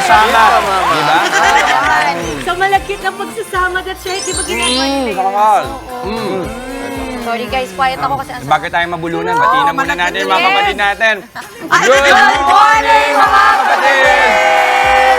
pagsasama. Diba? So malagkit na pagsasama, that's right. Di ba ginagawa nila yun? Kakal. Sorry guys, quiet ako kasi Bakit tayo mabulunan? Batiin na muna natin yung mga kapatid natin. Good morning, mga kapatid!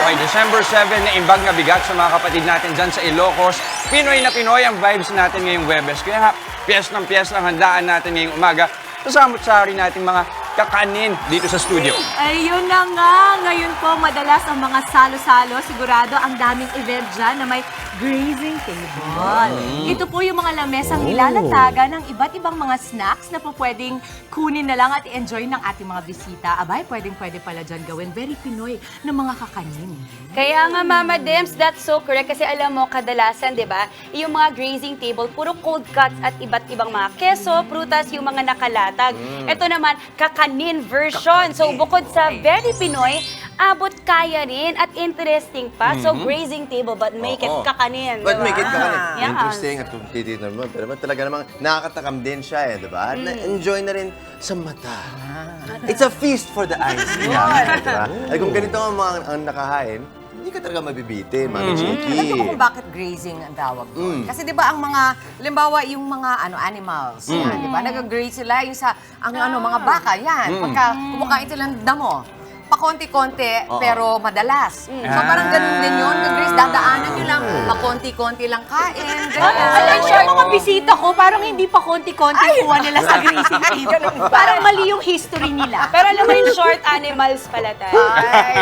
Okay, December 7 na imbag na bigat sa mga kapatid natin dyan sa Ilocos. Pinoy na Pinoy ang vibes natin ngayong Webes. Kaya piyes ng handaan natin ngayong umaga. Kasamot-sari natin mga kakanin dito sa studio. Ayun na nga. Ngayon po, madalas ang mga salo-salo. Sigurado ang daming event dyan na may grazing table. Ito po yung mga lamesang nilalataga ng iba't ibang mga snacks na po pwedeng kunin na lang at i-enjoy ng ating mga bisita. Abay, pwedeng-pwede pala dyan gawin. Very Pinoy na mga kakanin. Kaya nga, Mama Dems, that's so correct. Kasi alam mo, kadalasan, di ba, yung mga grazing table, puro cold cuts at iba't ibang mga keso, prutas, yung mga nakalatag. Ito naman, kakanin version. So, bukod sa very Pinoy, abot kaya rin at interesting pa. So, grazing table, but make it kakanin. But make it kakanin. Yes. Interesting at kung titignan mo. Pero talaga namang nakakatakam din siya di ba? Na-enjoy na rin sa mata. It's a feast for the eyes. Diba? Ay kung ganito ang mga ang nakahain, hindi ka talaga mabibitin, Mami Chiki. Alam mo kung bakit grazing ang tawag doon? Kasi di ba ang mga, limbawa yung mga animals, yan, di ba? Nag-graze sila yung sa mga baka, yan. Pagka kumakain sila ng damo, pakonti-konti pero madalas. So parang ganun din yun, nag-graze, dadaanan nyo lang, pakonti-konti lang kain, ganyan. Alam mo yung mga bisita ko, parang hindi pa konti-konti kuha nila sa grazing table. Parang mali yung history nila. Pero alam mo yung short animals pala tayo.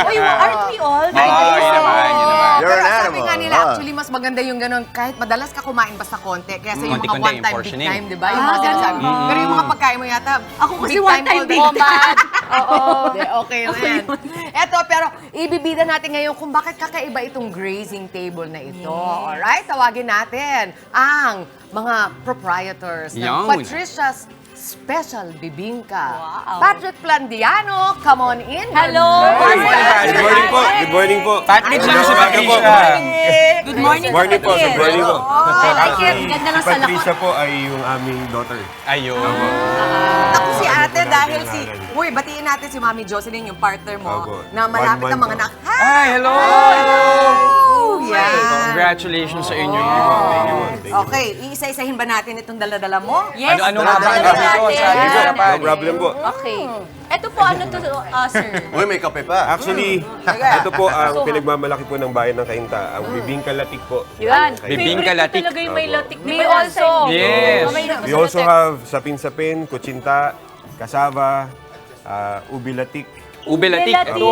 Uy, aren't we all? Yun naman. You're Pero an sabi animal. nga nila, actually mas maganda yung ganun, kahit madalas ka kumain basta konti, kaya sa yung mga Konti-konti, one time, big portioning. time, di ba? Yung mga sinasabi. Pero yung mga pagkain mo yata, Ako kasi one time, all big the time. Oo. Okay na yan. Eto, pero ibibida natin ngayon kung bakit kakaiba itong grazing table na ito. Alright, tawagin natin ang mga proprietors ng Yun. Patricia's Special Bibingka. Patrick Plandiano, come on in. Hello. Good morning, Patrick. Good morning po. Good morning po. Patrick, sino si Patricia? Good morning, Good morning po. Good morning po. I like it. Ganda ng Si salak. Patricia po ay yung aming daughter. Ayun. Ako si ate dahil Uy, batiin natin si Mami Jocelyn, yung partner mo, Opo. na malapit na 1 month mga po. Ay, hello! Oh, yan. Congratulations sa inyo. Thank you po. Okay, iisa-isahin ba natin itong dala-dala mo? Yes. Ano nga ba ang dito sa ating No harapan? problem po. Okay. Ito po, ano to, sir? Uy, may kape pa. Actually, ito po ang pinagmamalaki po ng bayan ng Cainta, ang Bibingka Latik po. Yan. Bibingka latik. Talaga yung may latik. Me also. Yes. We also have sapin-sapin, kutsinta, kasava, ubi latik. Ube latik. Latik. Ito,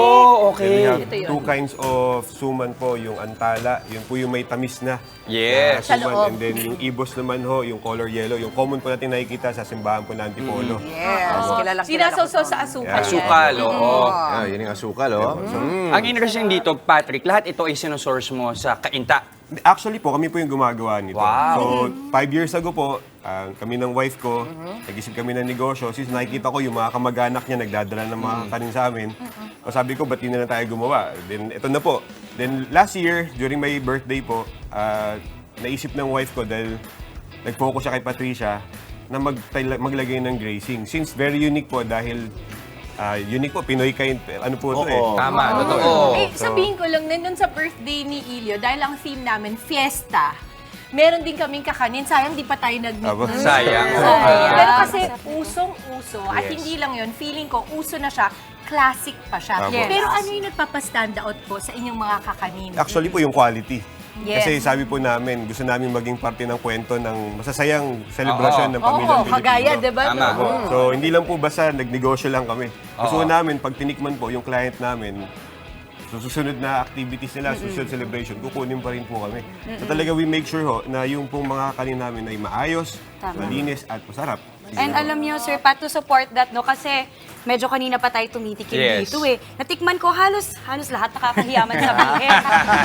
Then we okay. have two kinds of suman po, yung antala, yun po yung may tamis na Yes. Sa suman. loob. And then yung ibos naman ho, yung color yellow, yung common po natin nakikita sa simbahan po ng Antipolo. Yes, kilala Sinasawsaw sa asukal. Asukal, oo. Yun yung asukal, Ang interesting dito, Patrick, lahat ito ay sinusource mo sa Cainta. Actually po, kami po yung gumagawa nito. Wow. So, 5 years ago po, kami ng wife ko, nag-isip kami ng negosyo. Since nakikita ko yung mga kamag-anak niya nagdadala ng mga kanin sa amin, o sabi ko, ba't di na lang tayo gumawa? Then, ito na po. Then, last year, during my birthday po, naisip ng wife ko dahil nag-focus siya kay Patricia na maglagay ng grazing. Since very unique po dahil unique po, Pinoy kind, ano po ito eh. Tama, totoo. Eh, sabihin ko lang, nandun sa birthday ni Ilio, dahil ang theme namin, fiesta, meron din kaming kakanin. Sayang, di pa tayo nag-meet. Aba. nun. Sayang. Pero kasi usong-uso. At hindi lang yun, feeling ko, uso na siya, classic pa siya. Yes. Pero ano yung nagpapa-stand out po sa inyong mga kakanin? Actually po, yung quality. Yes. Kasi sabi po namin, gusto namin maging parte ng kwento ng masasayang selebrasyon ng Oo, pamilyang Pilipino. kagaya, di ba? Tama. Opo. So, hindi lang po basta nagnegosyo lang kami. Gusto namin, pag tinikman po yung client namin, so susunod na activities nila, susunod celebration, kukunin pa rin po kami. So talaga we make sure ho na yung pong mga kanin namin ay maayos, malinis at masarap. And alam niyo, Sir Pat, to support that, no? Kasi medyo kanina pa tayo tumitikim Yes. dito eh. Natikman ko halos lahat nakakahiyaman sabihin.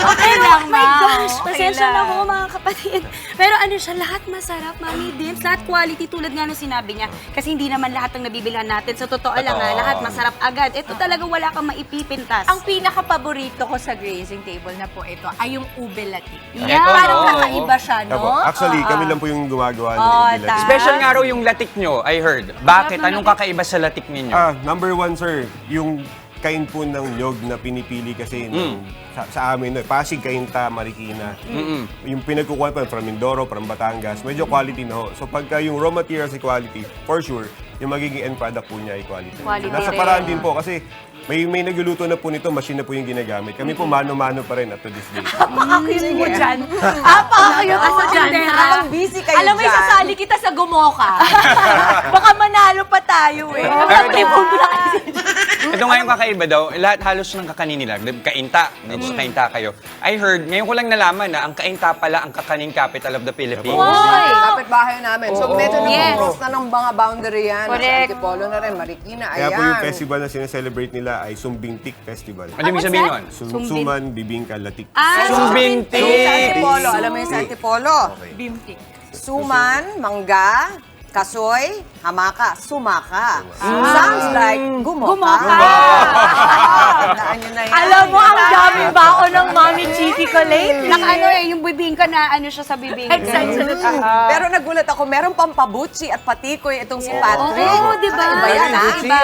Okay lang, Oh my ma'am. gosh, Pasensya okay na lang. ho, mga kapatid. Pero ano siya, lahat masarap, Mami Dims. Lahat quality tulad nga nung sinabi niya. Kasi hindi naman lahat ng nabibilhan natin. Sa totoo lang ha, lahat masarap agad. Ito talaga wala kang maipipintas. Ang pinaka-paborito ko sa grazing table na po ito ay yung ube latik. Yeah. Parang Oo. kakaiba siya, no? Opo. Actually, kami lang po yung gumagawa ng Ubi Latik. Special nga raw yung latik nyo, I heard. Bakit? Anong kakaiba sa latik ninyo? Number one, sir, yung kain po ng nyog na pinipili kasi sa amin, no, Pasig, Cainta, Marikina. Yung pinagkukuha pa from Mindoro, from Batangas, medyo quality na ho. So pagka yung raw materials ay quality, for sure, yung magiging end product po niya ay quality. Nasa paraan din po kasi may nagluluto na po nito, machine na po yung ginagamit. Kami po mano-mano pa rin up to this day. Napaka-cute mo dyan. Napaka-cute mo dyan. Habang busy kayo Alam mo, dyan. isasali kita sa gumoka. Baka manalo pa tayo eh. Ito nga yung kakaiba daw, lahat halos ng kakanin nila, kainta, sa kainta kayo. I heard, ngayon ko lang nalaman na ang kainta pala ang kakaning capital of the Philippines. Kapit-bahay namin. So medyo nag-cross na ng mga boundary yan. Correct. Sa Antipolo na rin, Marikina, Kaya ayan. po yung festival na sineselebrate nila ay Sumbingtik Festival. Ano ibig sabihin nun? Suman, bibingka, latik. Sumbinti! Sa Antipolo, alam mo yung sa Antipolo? Bimtik. Suman, mangga, kasoy, hamaka, sumaka. Sounds like gumoka. Tandaan nyo na yan. Alam mo, ang dami baon ng Mami Chiki ko lately. Yung bibingka na ano siya sa bibingka. Exactly. Pero nagulat ako, meron pang pabuchi at patikoy itong si Patrick. Oo, di ba? Iba yan, ha? Iba.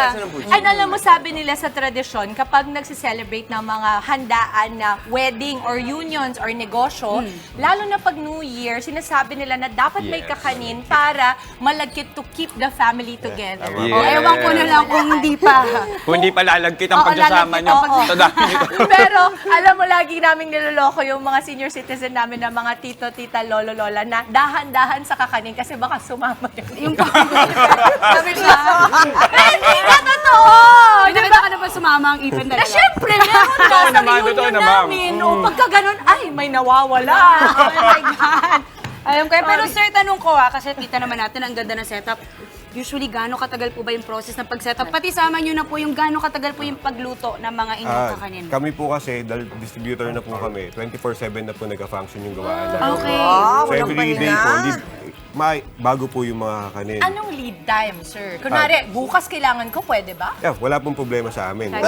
And alam mo, sabi nila sa tradisyon, kapag nagsiselebrate ng mga handaan na wedding or unions or negosyo, lalo na pag New Year, sinasabi nila na dapat may kakanin para malagkit to keep the family together. Yeah. O, ewan ko na lang kung hindi pa. Kung hindi pa lalagkit ang Oo, pagsasama lalagkit, nyo oo. sa dami nito. Pero alam mo, lagi naming niloloko yung mga senior citizen namin na mga tito, tita, lolo, lola na dahan-dahan sa kakanin kasi baka sumama yun. Yung sabi niya, Hindi ka totoo! nakita ka na ba sumama ang ipin Na talaga? syempre, meron ka Totoo sa naman, totoo reunion naman. namin. O pagka ganun, ay, may nawawala. Oh my God. Alam ko, pero sir, tanong ko kasi kita naman natin, ang ganda ng setup. Usually, gaano katagal po ba yung process ng pag-setup? Pati sama nyo na po yung gaano katagal po yung pagluto ng mga inyong kakanin. Kami po kasi, dahil distributor na po kami, 24/7 na po nagka-function yung gawaan namin. Okay. Wow, So walang every day pahinga. po, bago po yung mga kakanin. Anong lead time, sir? Kunwari, bukas kailangan ko, pwede ba? Yeah, wala pong problema sa amin. Ang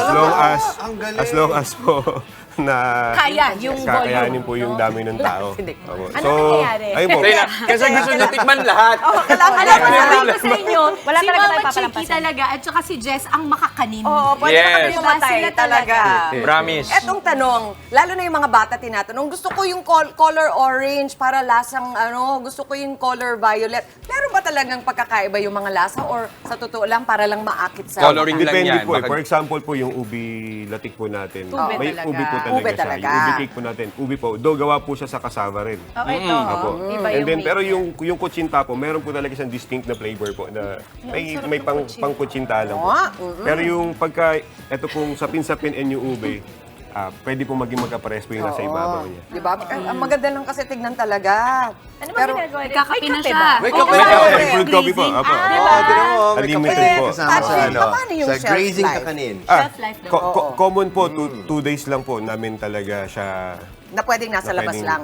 galing. As long as po na Kaya, yung kakayanin volume, po yung no? dami ng tao. Hindi. Opo. Ano nangyayari? Ayun po. Kasi gusto nyo tikman lahat. Alam mo, sabihin ko sa inyo, Wala si talaga Mama tayong Chiki papalampasin. talaga at saka si Jess ang makakanin. Oo, pwede Yes. na kami mamatay Sila talaga. Promise. Etong tanong, lalo na yung mga bata tinatanong, gusto ko yung color orange para lasang gusto ko yung color violet. Meron ba talagang pagkakaiba yung mga lasa or sa totoo lang para lang maakit sa Coloring lang Depende yan. po. Baka- For example po, yung ubi latik po natin. Ube May talaga. ubi po talaga Ube siya. talaga. Yung ubi cake po natin. Ubi po. Do gawa po siya sa cassava rin. Okay, ito. Opo. Iba And yung then, meat pero niya. yung kutsinta po, meron po talaga siyang distinct na flavor po na may pang kutsinta lang po. Pero yung pagka, eto pong sapin-sapin and yung ube, pwede po maging magkapares po yung nasa ibabaw niya. Di ba? Ang maganda lang kasi tignan talaga. Ano ba ginagawa rin? Kakape na May siya. ba? May Oo, kape. May Wow. kape, fruit coffee po. Apo. Oo, tignan mo. May Unlimited kape. po. Kasama sa Paano yung sa shelf grazing life? kakanin. Shelf life daw. Common po, 2 days lang po namin talaga siya. Na pwedeng nasa na labas pwedeng- lang.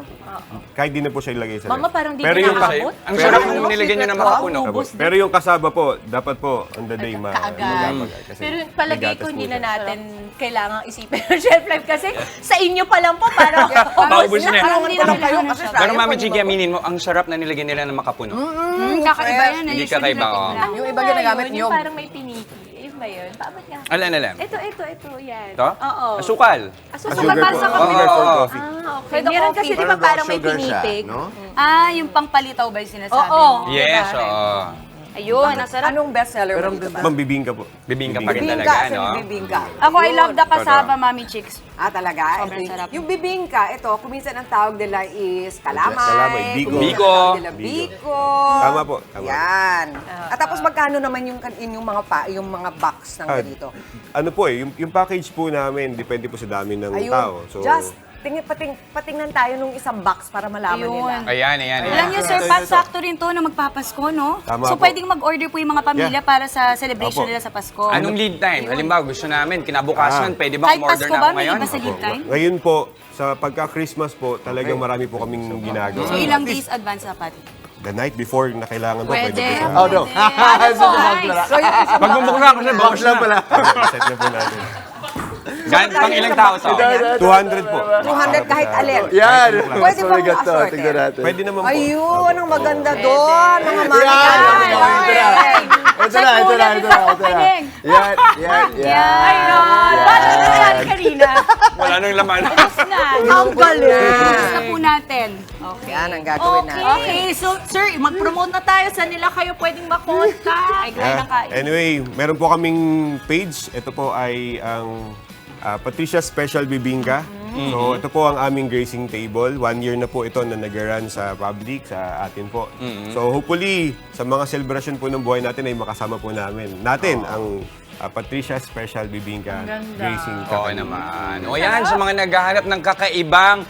Kahit di na po siya ilagay sa Mama, ref. parang di Pero ka yung nakakabot. Ang sarap nung nilagay nyo ng makapuno. Ubus din. Pero yung kasaba po, dapat po on the day Kaagad. kasi Pero may palagay gatas ko po hindi siya. na natin kailangang isipin yung shelf life kasi sa inyo pa lang po parang Paubos na yan. Tulungan ko lang kayo kasi Pero sayang Mami po, Chiki, di ba? aminin mo, ang sarap na nilagay nila ng makapuno. Kakaiba yan. Hindi usually kakaiba, natin oo. lang. Yung iba ginagamit yun, nyo. yung parang may piniki. Yun ba yun? Paabot nga. Alam. Ito, yan. Ito? Oo. Asukal. Asukal Sugar para po. sa Oo, kape. Sugar for oo. coffee. Okay. Meron kasi di ba parang may sugar siya, pinipig? no? Yung pangpalitaw ba yung sinasabi? Oo. Yes, Diba? oo. Ayun, nasarap. Anong bestseller mo dito ba? Ma'am, bibingka po. Bibingka pa rin Bibingka, talaga, sa no? bibingka. Ako, I love the cassava, Mami Chicks. Talaga? Sobrang sarap. Yung bibingka, ito, kuminsan ang tawag nila is Kalamay, kalamay. biko. kuminsan Biko. ang tawag nila biko. Tama po, tama. Yan. At tapos magkano naman yung yung mga box ng ganito? Ano po yung package po namin, depende po sa dami ng tao. So, just patingnan tayo nung isang box para malaman Ayun. nila. Ayan. Alam niyo, sir, Pat, sakto rin to na magpapasko, no? Tama So, po. pwedeng mag-order po yung mga pamilya Yeah. para sa celebration Opo. nila sa Pasko. Anong lead time? Halimbawa, gusto namin, kinabukasan, pwede ba Kahit umorder Pasko na ba, ako may ngayon? iba sa lead time? ngayon po, sa pagka-Christmas po, talagang marami po kaming ginagawa. So, ilang days advance dapat? The night before na kailangan po, Pwede. po sa Oh, no. So, yung isang Pag bumukla ako siya, box lang pala. set na po natin. Pang ilang tao to? 200 po. 200 kahit alin. Yan. Pwede ba Bigat to. assorted? Tignan natin. Pwede naman po. Ayun, ang maganda doon, mga mami. Yan, ang gawin ko na. Ito na. Kaning. Yan. Ayun. Bakit na nangyari kanina? Wala nang laman. Ang galing. Tapos na po natin. Yan ang gagawin natin. Okay, so sir, mag-promote na tayo. Saan nila kayo pwedeng makontak? Ay, kain na kain. Anyway, meron po kaming page. Ito po ay ang Patricia Special Bibingka. So, ito po ang aming grazing table. 1 year na po ito na nag-run sa public, sa atin po. So, hopefully, sa mga celebration po ng buhay natin ay makasama po namin. Ang Patricia Special Bibingka Grazing Oo Company. naman. O yan, sa mga naghahanap ng kakaibang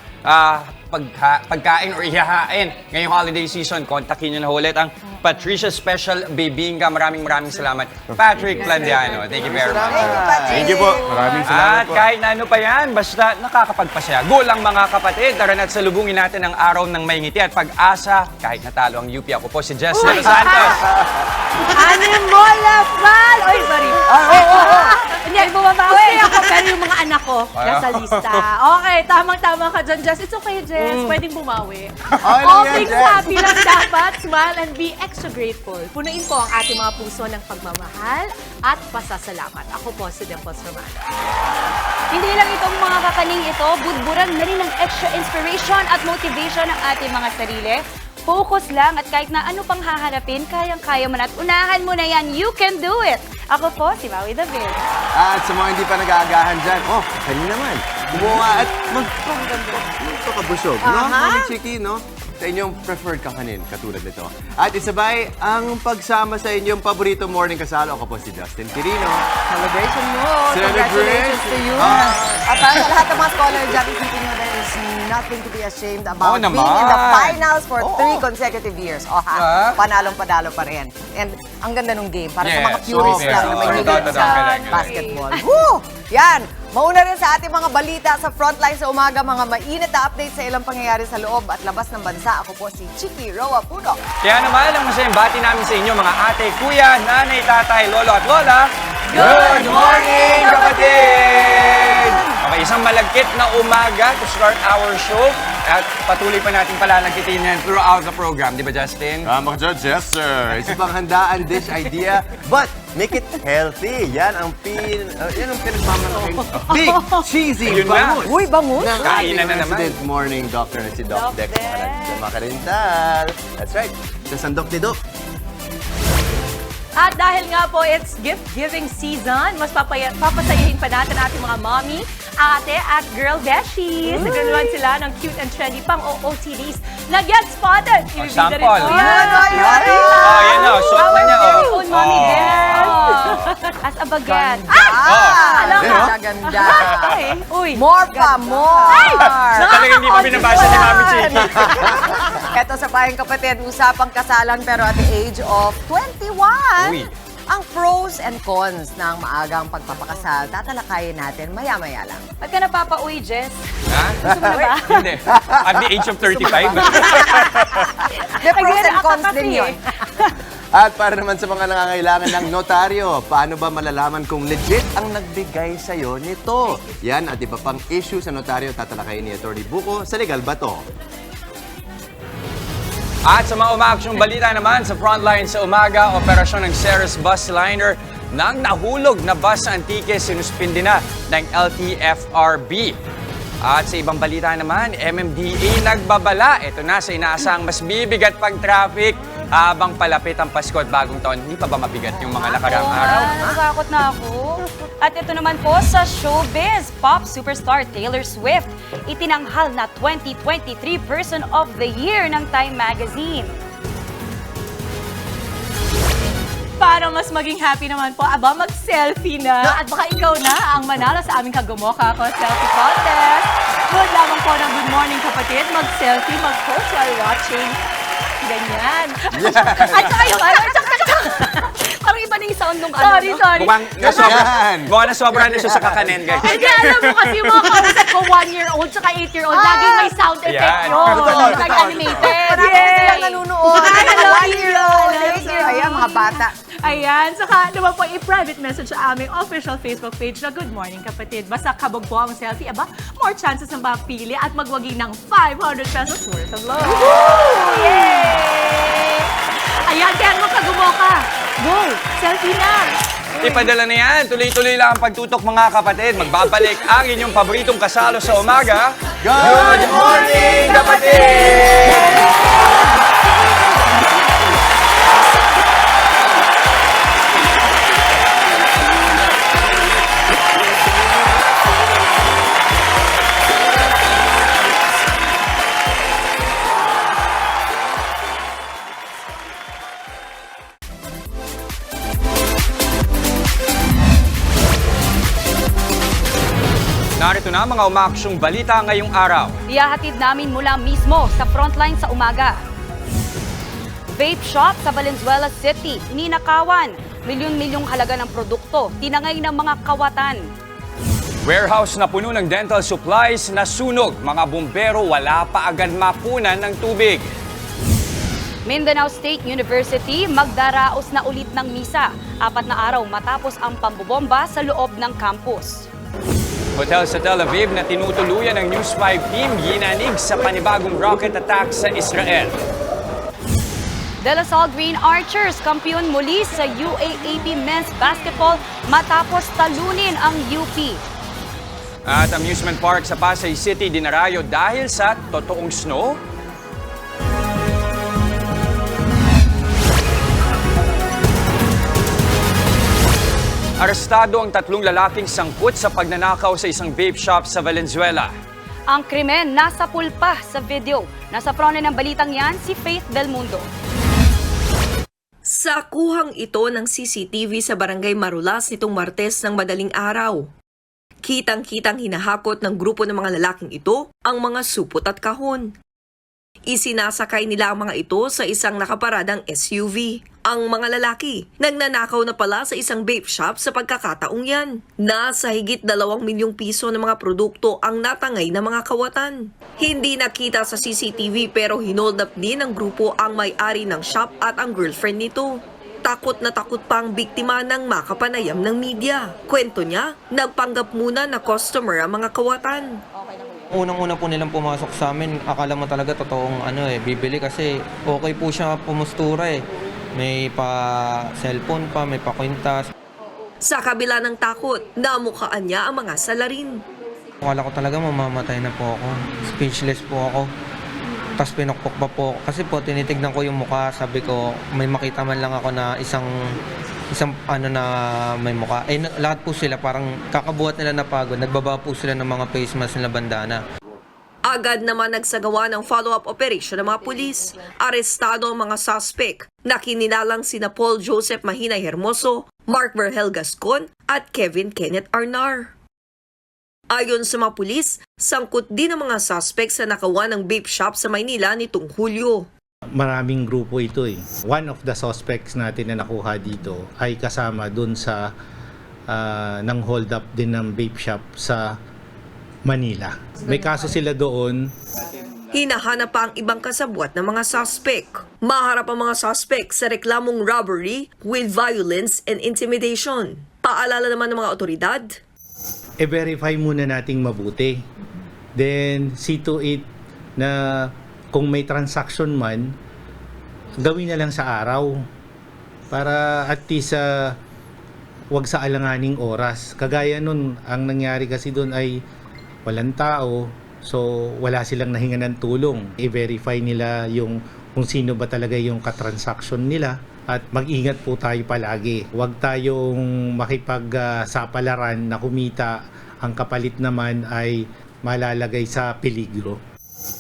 pagkain or ihahain ngayong holiday season, kontakin nyo na ulit ang Patricia Special Bibingka. Maraming salamat, Patrick Plandiano. Thank you very much. Thank you po. Maraming salamat At po. kahit na ano pa yan, basta nakakapagpasaya. Gulang mga kapatid, tara na't salubungin natin ang araw ng may ngiti at pag-asa. Kahit natalo ang UP, ako po si Jess de los Santos. Animola Pal! Oy, sorry. Hindi, bumabawi ako, pero yung mga anak ko, nasa lista. Okay, tamang-tama ka dyan, Jess. It's okay, Jess. Pwedeng bumawi. All things happy lang dapat. Smile and be extra grateful. Punuin po ang ating mga puso ng pagmamahal at pasasalamat. Ako po si Dimples Romano. Hindi lang itong mga kakaning ito, budburan na rin ng extra inspiration at motivation ng ating mga sarili. Focus lang at kahit na ano pang haharapin, kayang-kaya mo na at unahan mo na yan. You can do it! Ako po, si Maui David. At sa mga hindi pa nag-aagahan dyan, kanina naman. Gumawa at magpakabusog, no? Mga chiki, no? Sa inyong preferred kakanin, katulad nito. At isabay ang pagsama sa inyong paborito morning kasalo. Ako po si Justin Quirino. Celebration mo. Celebrate. Congratulations to you. At para sa lahat ng mga scholar dyan, isipin mo there is nothing to be ashamed about Oo being in the naman. finals for 3 consecutive years. Panalong-padalo pa rin. And ang ganda nung game. Para sa mga Yes, purists super. lang na may Oo, hilig totoo, sa correct. basketball. Woo! Yan! Mauna rin sa ating mga balita sa Frontline sa umaga, mga mainit na update sa ilang pangyayari sa loob at labas ng bansa. Ako po si Chiki Roa Puno. Kaya naman, ang masayang bati namin sa inyo, mga ate, kuya, nanay, tatay, lolo at lola. Good morning, kapatid! Okay, isang malagkit na umaga to start our show. At patuloy pa natin palalagkitin yan throughout the program. Di ba, Justin? Tama ka dyan, yes sir. Isa pang handaan dish idea, but make it healthy. Yan ang pinagmamalaking big cheesy Yun na. bangus. Uy, bangus! Ng Kainan ating na naman. resident morning doctor na si Doc Dex Makarintal. That's right. Sa Sandok ni Doc. At dahil nga po, it's gift-giving season, mas papasayahin pa natin ating mga mommy, ate at girl beshies. Nagkaroon sila ng cute and trendy pang OOTDs na get spotted. Ibibigay sample. rin po yan. Oh, yan o. Suot na niya, Very oh. own mommy Oh. Des. As a bagat. Alam mo? Ganda. Ay, uy. More pa, more! Talagang hindi pa binabasa ni Mami Chiki. Ito sa Pahing Kapatid, usapang kasalan pero at the age of 21. Uy. Ang pros and cons ng maagang pagpapakasal, tatalakayin natin maya-maya lang. Ba't ka napapauwi, Jess? Ha? Gusto mo na ba? Hindi. At the age of 35. The pros and cons din yun. At para naman sa mga nangangailangan ng notaryo, paano ba malalaman kung legit ang nagbigay sa'yo nito? Yan at iba pang issue sa notaryo tatalakayin ni Atty. Buko sa Legal Bato. At sa mga umaaksyong balita naman, sa frontline sa umaga, operasyon ng Ceres Bus Liner nang nahulog na bus sa Antique, sinuspindi na ng LTFRB. At sa ibang balita naman, MMDA nagbabala. Ito na sa inaasang mas bibigat pag traffic habang palapit ang Pasko at bagong taon. Hindi pa ba mabigat yung mga nakaraang araw? Natatakot na ako. At ito naman po sa showbiz, pop superstar Taylor Swift itinanghal na 2023 Person of the Year ng Time Magazine. Para mas maging happy naman po, mag-selfie na. At baka ikaw na ang manalo sa aming Kagumoka Ako Selfie Contest. Good lamang po ng Good Morning Kapatid. Mag-selfie, mag-post while watching. Ganyan. At saka yung Parang iba na yung sound nung Sorry. Mukhang na sobra na siya sa kakanen, guys. Hindi, alam mo kasi yung mga kausap ko, 1-year-old tsaka 8-year-old, laging may sound effect Yan. yun. Like animated. Marami na silang nanunood. Hello, 1-year-old, hello. 8-year-old. Ayan, mga bata. Ayan, saka naman po i-private message sa aming official Facebook page na Good Morning Kapatid. Basta kabog po ang selfie, more chances na mapili at magwagi ng 500 pesos worth of love. Yay! Ayan, kaya mo kagumo ka. Go! Selfie na! Ipadala na yan. Tuloy-tuloy lang ang pagtutok mga kapatid. Magbabalik ang inyong paboritong kasalo sa umaga. Good morning, kapatid! Narito na mga umaaksyong balita ngayong araw. Ihahatid namin mula mismo sa frontline sa umaga. Vape shop sa Valenzuela City, ninakawan. Milyon-milyong halaga ng produkto, tinangay ng mga kawatan. Warehouse na puno ng dental supplies na sunog. Mga bumbero wala pa agad mapunan ng tubig. Mindanao State University magdaraos na ulit ng misa. 4 na araw matapos ang pambobomba sa loob ng campus. Hotel sa Tel Aviv na tinutuluyan ng News 5 team ginanig sa panibagong rocket attack sa Israel. De La Salle Green Archers kampiyon muli sa UAAP Men's Basketball matapos talunin ang UP. At amusement park sa Pasay City dinarayo dahil sa totoong snow. Arestado ang 3 lalaking sangkot sa pagnanakaw sa isang vape shop sa Valenzuela. Ang krimen nasa pulpa sa video. Nasa prone ng balitang yan si Faith Del Mundo. Sa kuhang ito ng CCTV sa Barangay Marulas nitong Martes ng madaling araw. Kitang-kitang hinahakot ng grupo ng mga lalaking ito ang mga supot at kahon. Isinasakay nila ang mga ito sa isang nakaparadang SUV. Ang mga lalaki, nagnanakaw na pala sa isang vape shop sa pagkakataong yan. Nasa higit 2 milyong piso ng mga produkto ang natangay ng mga kawatan. Hindi nakita sa CCTV pero hinold up din ng grupo ang may-ari ng shop at ang girlfriend nito. Takot na takot pa ang biktima ng makapanayam ng media. Kwento niya, nagpanggap muna na customer ang mga kawatan. Unang-una po nilang pumasok sa amin, akala mo talaga totoong bibili kasi okay po siya pumustura eh. May pa-cellphone pa, may pa-kwintas. Sa kabila ng takot, namukhaan niya ang mga salarin. Akala ko talaga mamamatay na po ako. Speechless po ako. Tapos pinukpok pa po. Kasi po tinitignan ko yung mukha, sabi ko may makita man lang ako na isang na may mukha. Lahat po sila parang kakabuhat nila na pagod. Nagbaba po sila ng mga face mask nila bandana. Agad naman nagsagawa ng follow-up operation ng mga pulis. Arestado ang mga suspect na kinilalang sina Paul Joseph Mahinay Hermoso, Mark Vergel Gascon at Kevin Kenneth Arnar. Ayon sa mga pulis, sangkot din ang mga suspect sa nakawa ng vape shop sa Maynila nitong Hulyo. Maraming grupo ito eh. One of the suspects natin na nakuha dito ay kasama dun sa nang hold up din ng vape shop sa Manila. May kaso sila doon. Hinahanap pa ang ibang kasabwat ng mga suspect. Maharap ang mga suspect sa reklamong robbery with violence and intimidation. Paalala naman ng mga otoridad, I-verify muna nating mabuti. Then see to it na kung may transaction man, gawin na lang sa araw. Para at least wag sa alanganing oras. Kagaya nun, ang nangyari kasi doon ay walang tao, so wala silang nahinga ng tulong. I-verify nila kung sino ba talaga yung katransaksyon nila at mag-ingat po tayo palagi. Huwag tayong makipagsapalaran na kumita, ang kapalit naman ay malalagay sa peligro.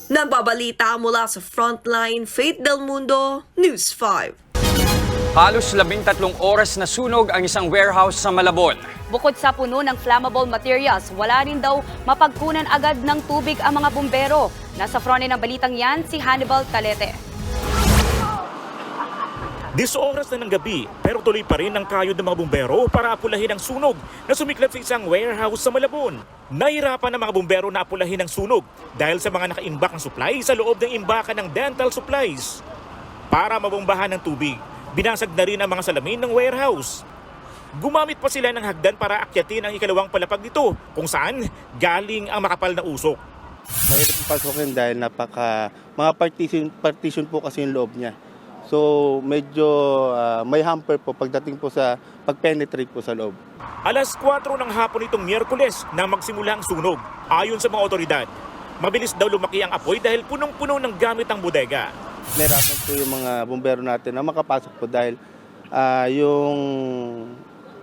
Nagbabalita mula sa Frontline, Faith Del Mundo, News 5. Halos 13 oras na sunog ang isang warehouse sa Malabon. Bukod sa puno ng flammable materials, wala rin daw mapagkunan agad ng tubig ang mga bumbero. Nasa front ng balitang yan si Hannibal Talete. 10 oras na ng gabi pero tuloy pa rin ang kayod ng mga bumbero para apulahin ang sunog na sumiklab sa isang warehouse sa Malabon. Nahirapan ang mga bumbero na apulahin ang sunog dahil sa mga nakaimbak ng supply sa loob ng imbakan ng dental supplies. Para mabombahan ng tubig, binasag na rin ang mga salamin ng warehouse. Gumamit pa sila ng hagdan para akyatin ang ikalawang palapag nito kung saan galing ang makapal na usok. Mahirap pasukin dahil mga partition po kasi yung loob niya. So medyo may hamper po pagdating po sa pag-penetrate po sa loob. Alas 4 ng hapon itong Miyerkules na magsimula ang sunog. Ayon sa mga otoridad, mabilis daw lumaki ang apoy dahil punong-puno ng gamit ang bodega. Nahirapan po yung mga bumbero natin na makapasok po dahil yung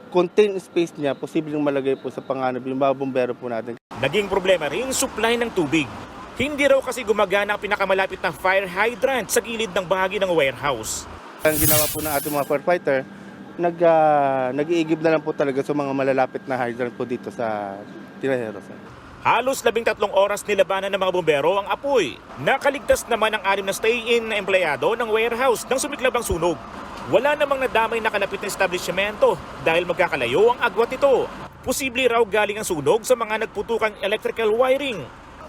contained space niya, posibleng malagay po sa panganib yung mga bumbero po natin. Naging problema rin supply ng tubig. Hindi raw kasi gumagana ang pinakamalapit na fire hydrant sa gilid ng bahagi ng warehouse. Ang ginawa po ng ating mga firefighter, nag-iigib na lang po talaga sa mga malalapit na hydrant po dito sa Tinajeros. Halos 13 oras nilabanan ng mga bumbero ang apoy. Nakaligtas naman ang 6 na stay-in na empleyado ng warehouse nang sumiklab ang sunog. Wala namang nadamay na kalapit na establishmento dahil magkakalayo ang agwat ito. Posible raw galing ang sunog sa mga nagputukang electrical wiring.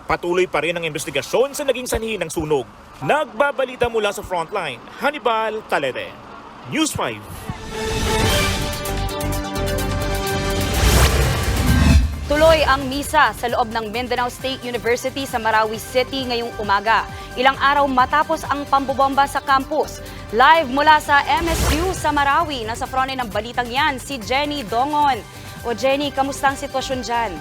Patuloy pa rin ang investigasyon sa naging sanhi ng sunog. Nagbabalita mula sa frontline, Hannibal Talete, News 5. Tuloy ang misa sa loob ng Mindanao State University sa Marawi City ngayong umaga. Ilang araw matapos ang pambobomba sa campus. Live mula sa MSU sa Marawi, nasa front ng balitang yan si Jenny Dongon. O Jenny, kamusta ang sitwasyon dyan?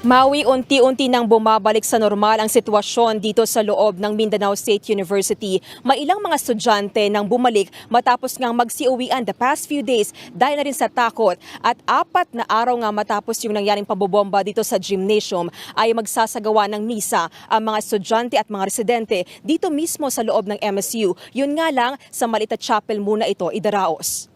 Maui, unti-unti nang bumabalik sa normal ang sitwasyon dito sa loob ng Mindanao State University. May ilang mga estudyante nang bumalik matapos ngang magsiuwian the past few days dahil na rin sa takot. At 4 na araw nga matapos yung nangyaring pambobomba dito sa gymnasium ay magsasagawa ng misa ang mga estudyante at mga residente dito mismo sa loob ng MSU. Yun nga lang, sa maliit na chapel muna ito idaraos.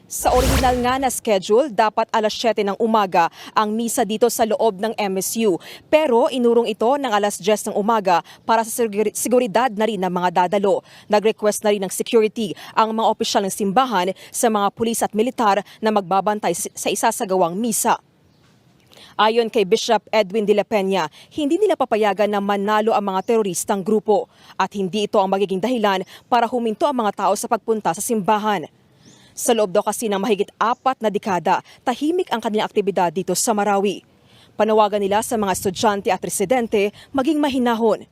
Sa original nga na schedule, dapat alas 7 ng umaga ang misa dito sa loob ng MSU. Pero inurong ito ng alas 10 ng umaga para sa seguridad na rin ng mga dadalo. Nag-request na rin ng security ang mga opisyal ng simbahan sa mga pulis at militar na magbabantay sa isasagawang misa. Ayon kay Bishop Edwin de la Peña, hindi nila papayagan na manalo ang mga teroristang grupo at hindi ito ang magiging dahilan para huminto ang mga tao sa pagpunta sa simbahan. Sa loob daw kasi ng mahigit 4 na dekada, tahimik ang kanilang aktibidad dito sa Marawi. Panawagan nila sa mga estudyante at residente maging mahinahon.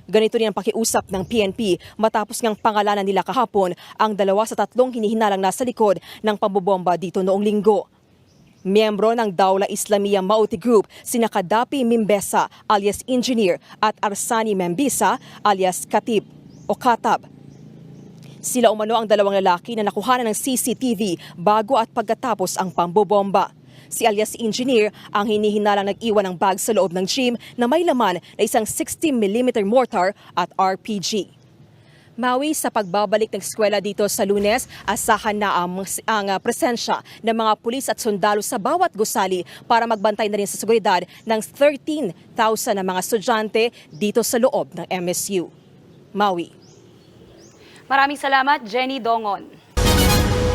Ganito rin ang pakiusap ng PNP matapos ngang pangalanan nila kahapon ang 2 sa 3 hinihinalang nasa likod ng pambobomba dito noong linggo. Miyembro ng Dawla Islamiyah Mauti Group, sina Kadapi Mimbesa alias Engineer at Arsani Membisa alias Katib o Katab. Sila umano ang 2 lalaki na nakuhanan ng CCTV bago at pagkatapos ang pambobomba. Si alias Engineer ang hinihinalang nag-iwan ng bag sa loob ng gym na may laman na isang 60mm mortar at RPG. Maui, sa pagbabalik ng eskwela dito sa Lunes, asahan na ang presensya ng mga pulis at sundalo sa bawat gusali para magbantay na rin sa seguridad ng 13,000 na mga estudyante dito sa loob ng MSU. Maui. Maraming salamat, Jenny Dongon.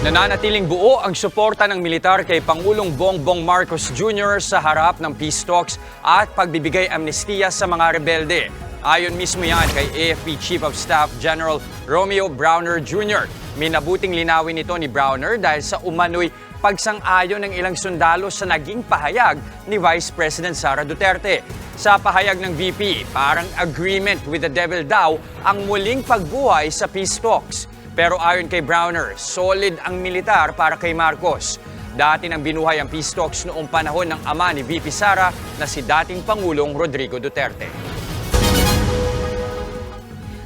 Nananatiling buo ang suporta ng militar kay Pangulong Bongbong Marcos Jr. sa harap ng peace talks at pagbibigay amnestiya sa mga rebelde. Ayon mismo yan kay AFP Chief of Staff General Romeo Browner Jr. Minabuting linawin ito ni Browner dahil sa umano'y pagsang-ayon ng ilang sundalo sa naging pahayag ni Vice President Sara Duterte. Sa pahayag ng VP, parang agreement with the devil daw ang muling pagbuhay sa peace talks. Pero ayon kay Browner, solid ang militar para kay Marcos. Dati nang binuhay ang peace talks noong panahon ng ama ni VP Sara na si dating Pangulong Rodrigo Duterte.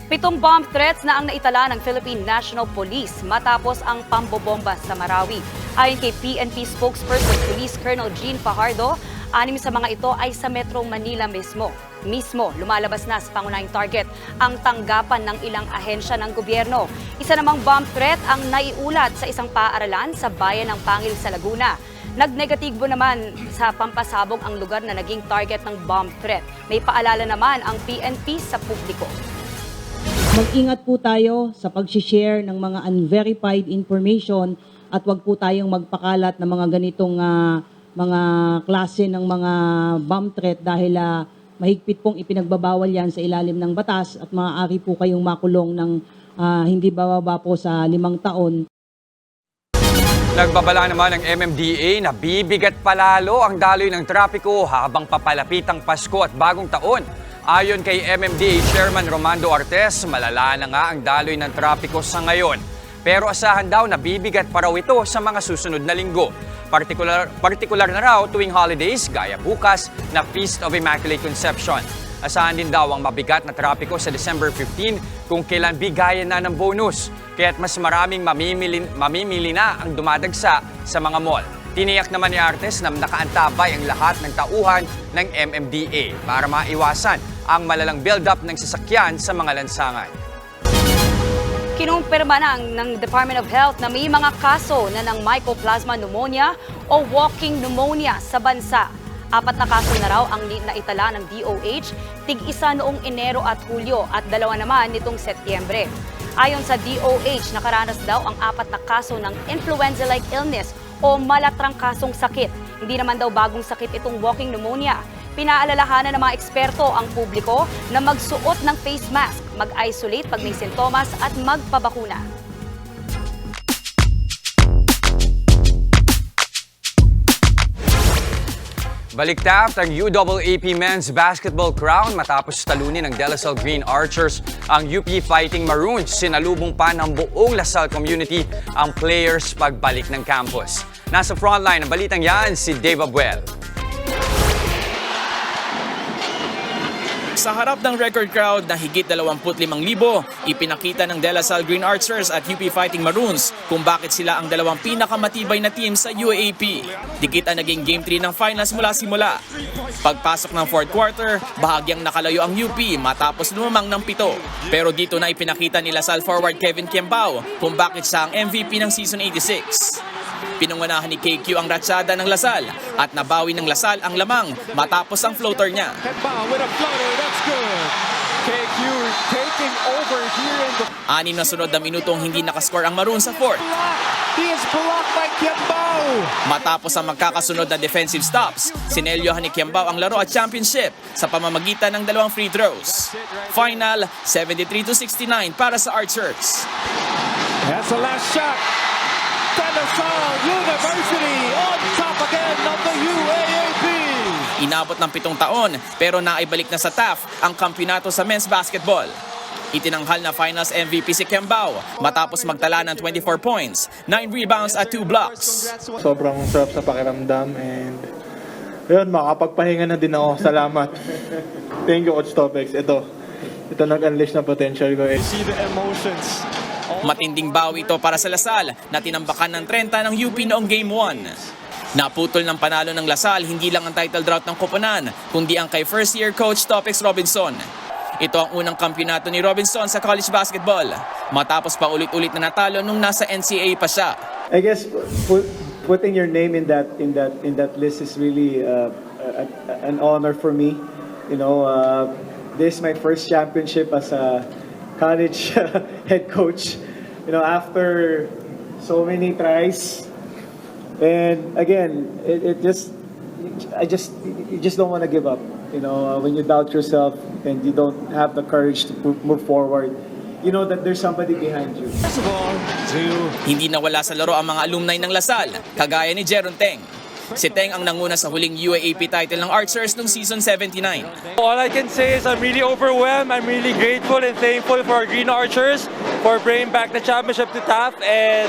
7 bomb threats na ang naitala ng Philippine National Police matapos ang pambobomba sa Marawi. Ayon kay PNP spokesperson Police Colonel Jean Fajardo, 6 sa mga ito ay sa Metro Manila mismo. Lumalabas na sa pangunahing target ang tanggapan ng ilang ahensya ng gobyerno. Isa namang bomb threat ang naiulat sa isang paaralan sa bayan ng Pangil sa Laguna. Nagnegatigbo naman sa pampasabog ang lugar na naging target ng bomb threat. May paalala naman ang PNP sa publiko. Mag-ingat po tayo sa pag-share ng mga unverified information at wag po tayong magpakalat ng mga ganitong mga klase ng mga bomb threat dahil mahigpit pong ipinagbabawal yan sa ilalim ng batas at maaari po kayong makulong ng hindi bababa po sa 5 taon. Nagbabala naman ng MMDA na bibigat palalo ang daloy ng trapiko habang papalapit ang Pasko at Bagong Taon. Ayon kay MMDA Chairman Romando Artes, malala na nga ang daloy ng trapiko sa ngayon. Pero asahan daw na bibigat pa raw ito sa mga susunod na linggo. Partikular na raw tuwing holidays gaya bukas na Feast of Immaculate Conception. Asahan din daw ang mabigat na trapiko sa December 15 kung kailan bigayan na ng bonus. Kaya't mas maraming mamimili na ang dumadagsa sa mga mall. Tiniyak naman ni Artes na nakaantabay ang lahat ng tauhan ng MMDA para maiwasan ang malalang build-up ng sasakyan sa mga lansangan. Kinumpirma na ng Department of Health na may mga kaso na ng Mycoplasma pneumonia o walking pneumonia sa bansa. 4 na kaso na raw ang naitala ng DOH, tig-isa noong Enero at Hulyo at 2 naman nitong Setyembre. Ayon sa DOH, nakaranas daw ang 4 na kaso ng influenza-like illness o malatrangkasong sakit. Hindi naman daw bagong sakit itong walking pneumonia. Pinaalalahanan ng mga eksperto ang publiko na magsuot ng face mask, mag-isolate pag may sintomas at magpabakuna. Baliktad ang UAAP Men's Basketball Crown matapos talunin ng De La Salle Green Archers ang UP Fighting Maroons. Sinalubong pa ng buong La Salle community ang players pagbalik ng campus. Nasa frontline ng balitang yan si Dave Abuel. Sa harap ng record crowd na higit 25,000, ipinakita ng De La Salle Green Archers at UP Fighting Maroons kung bakit sila ang dalawang pinakamatibay na team sa UAAP. Dikit ang naging Game 3 ng finals mula simula. Pagpasok ng fourth quarter, bahagyang nakalayo ang UP matapos lumamang ng 7. Pero dito na ipinakita ni La Salle forward Kevin Kiambao kung bakit siya ang MVP ng Season 86. Pinangunahan ni KQ ang ratsada ng La Salle at nabawi ng La Salle ang lamang matapos ang floater niya. Anim na sunod na minutong hindi nakascore ang Maroons sa fourth. Matapos ang magkakasunod na defensive stops, sinelyohan ni Kiambao ang laro at championship sa pamamagitan ng 2 free throws. Final, 73-69 para sa Archers. That's the last shot. De La Salle University on top again of the UAAP. Inabot ng 7 taon pero naibalik na sa TAF ang kampyonato sa men's basketball. Itinanghal na finals MVP si Kiambao matapos magtala ng 24 points, 9 rebounds at 2 blocks. Sobrang sarap sa pakiramdam and yun, makapagpahinga na din ako. Salamat. Thank you, Coach Topex. Ito nag-unleash na potential ko. See the emotions. Matinding bawi ito para sa La Salle na tinambakan ng 30 ng UP noong Game 1. Naputol ng panalo ng La Salle hindi lang ang title drought ng koponan, kundi ang kay first-year coach Topex Robinson. Ito ang unang kampyonato ni Robinson sa college basketball, matapos pa ulit-ulit na natalo nung nasa NCAA pa siya. I guess putting your name in that list is really an honor for me. You know, this is my first championship as a college head coach. You know, after so many tries, and again, you just don't want to give up. You know, when you doubt yourself and you don't have the courage to move forward, you know that there's somebody behind you. Hindi nawala sa laro ang mga alumni ng La Salle, kagaya ni Jeron Teng. Si Teng ang nanguna sa huling UAAP title ng Archers noong season 79. All I can say is I'm really overwhelmed. I'm really grateful and thankful for Green Archers for bringing back the championship to TAF, and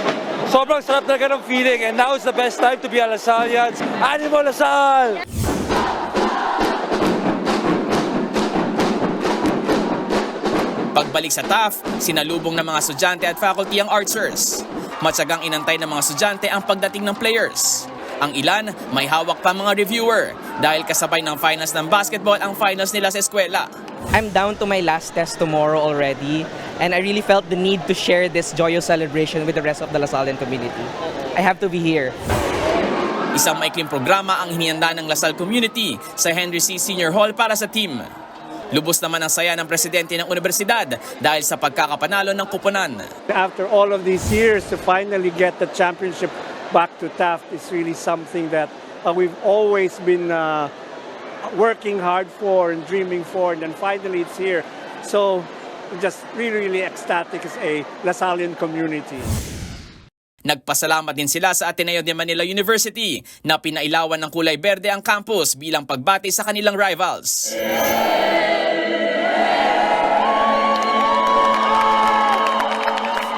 sobrang sarap na ganong feeling, and now is the best time to be a Lasallian. Animo La Salle! Pagbalik sa TAF, sinalubong ng mga estudyante at faculty ang Archers. Matsagang inantay ng mga estudyante ang pagdating ng players. Ang ilan, may hawak pa mga reviewer dahil kasabay ng finals ng basketball ang finals nila sa eskwela. I'm down to my last test tomorrow already, and I really felt the need to share this joyous celebration with the rest of the Lasallian community. I have to be here. Isang maikling programa ang hinihanda ng La Salle community sa Henry C. Senior Hall para sa team. Lubos naman ang saya ng presidente ng universidad dahil sa pagkakapanalo ng koponan. After all of these years, to finally get the championship back to Taft is really something that we've always been working hard for and dreaming for, and then finally it's here. So just really ecstatic as a Lasallian community. Nagpasalamat din sila sa Ateneo de Manila University na pinailawan ng kulay berde ang campus bilang pagbati sa kanilang rivals.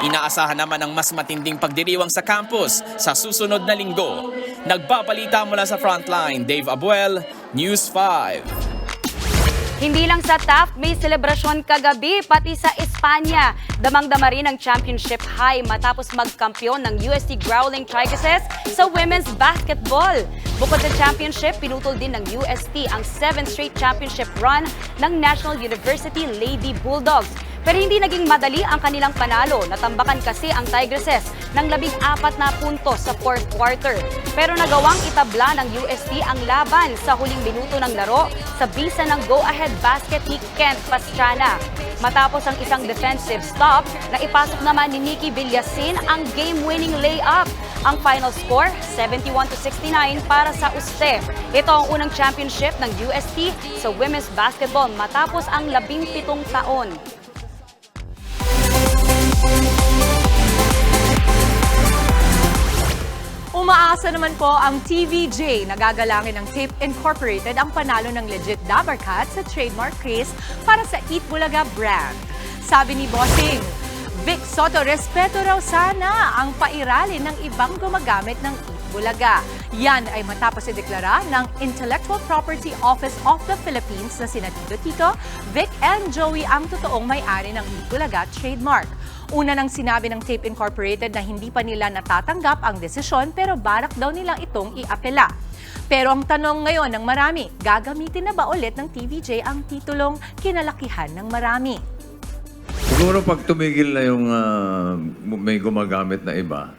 Inaasahan naman ang mas matinding pagdiriwang sa campus sa susunod na linggo. Nagbabalita mula sa Frontline, Dave Abuel, News 5. Hindi lang sa TAF, may selebrasyon kagabi, pati sa Espanya. Damang-dama rin ang championship high matapos magkampiyon ng UST Growling Tigresses sa women's basketball. Bukod sa championship, pinutol din ng UST ang 7th straight championship run ng National University Lady Bulldogs. Pero hindi naging madali ang kanilang panalo. Natambakan kasi ang Tigresses ng 14 na puntos sa fourth quarter. Pero nagawang itabla ng UST ang laban sa huling minuto ng laro sa bisa ng go-ahead basket ni Kent Pastrana. Matapos ang isang defensive stop, naipasok naman ni Nikki Villasin ang game-winning layup. Ang final score, 71-69 para sa UST. Ito ang unang championship ng UST sa women's basketball matapos ang 17 taon. Umaasa naman po ang TVJ na gagalangin ng Tape Incorporated ang panalo ng Legit Dabarkat sa trademark case para sa Eat Bulaga brand. Sabi ni Bossing, Vic Soto, respeto raw sana ang pairalin ng ibang gumagamit ng Eat Bulaga. Yan ay matapos ideklara ng Intellectual Property Office of the Philippines na sina Tito, Vic and Joey ang totoong may-ari ng Eat Bulaga trademark. Una nang sinabi ng Tape Incorporated na hindi pa nila natatanggap ang desisyon pero balak daw nilang itong iapela. Pero ang tanong ngayon ng marami, gagamitin na ba ulit ng TVJ ang titulong kinalakihan ng marami? Siguro pag tumigil na yung may gumagamit na iba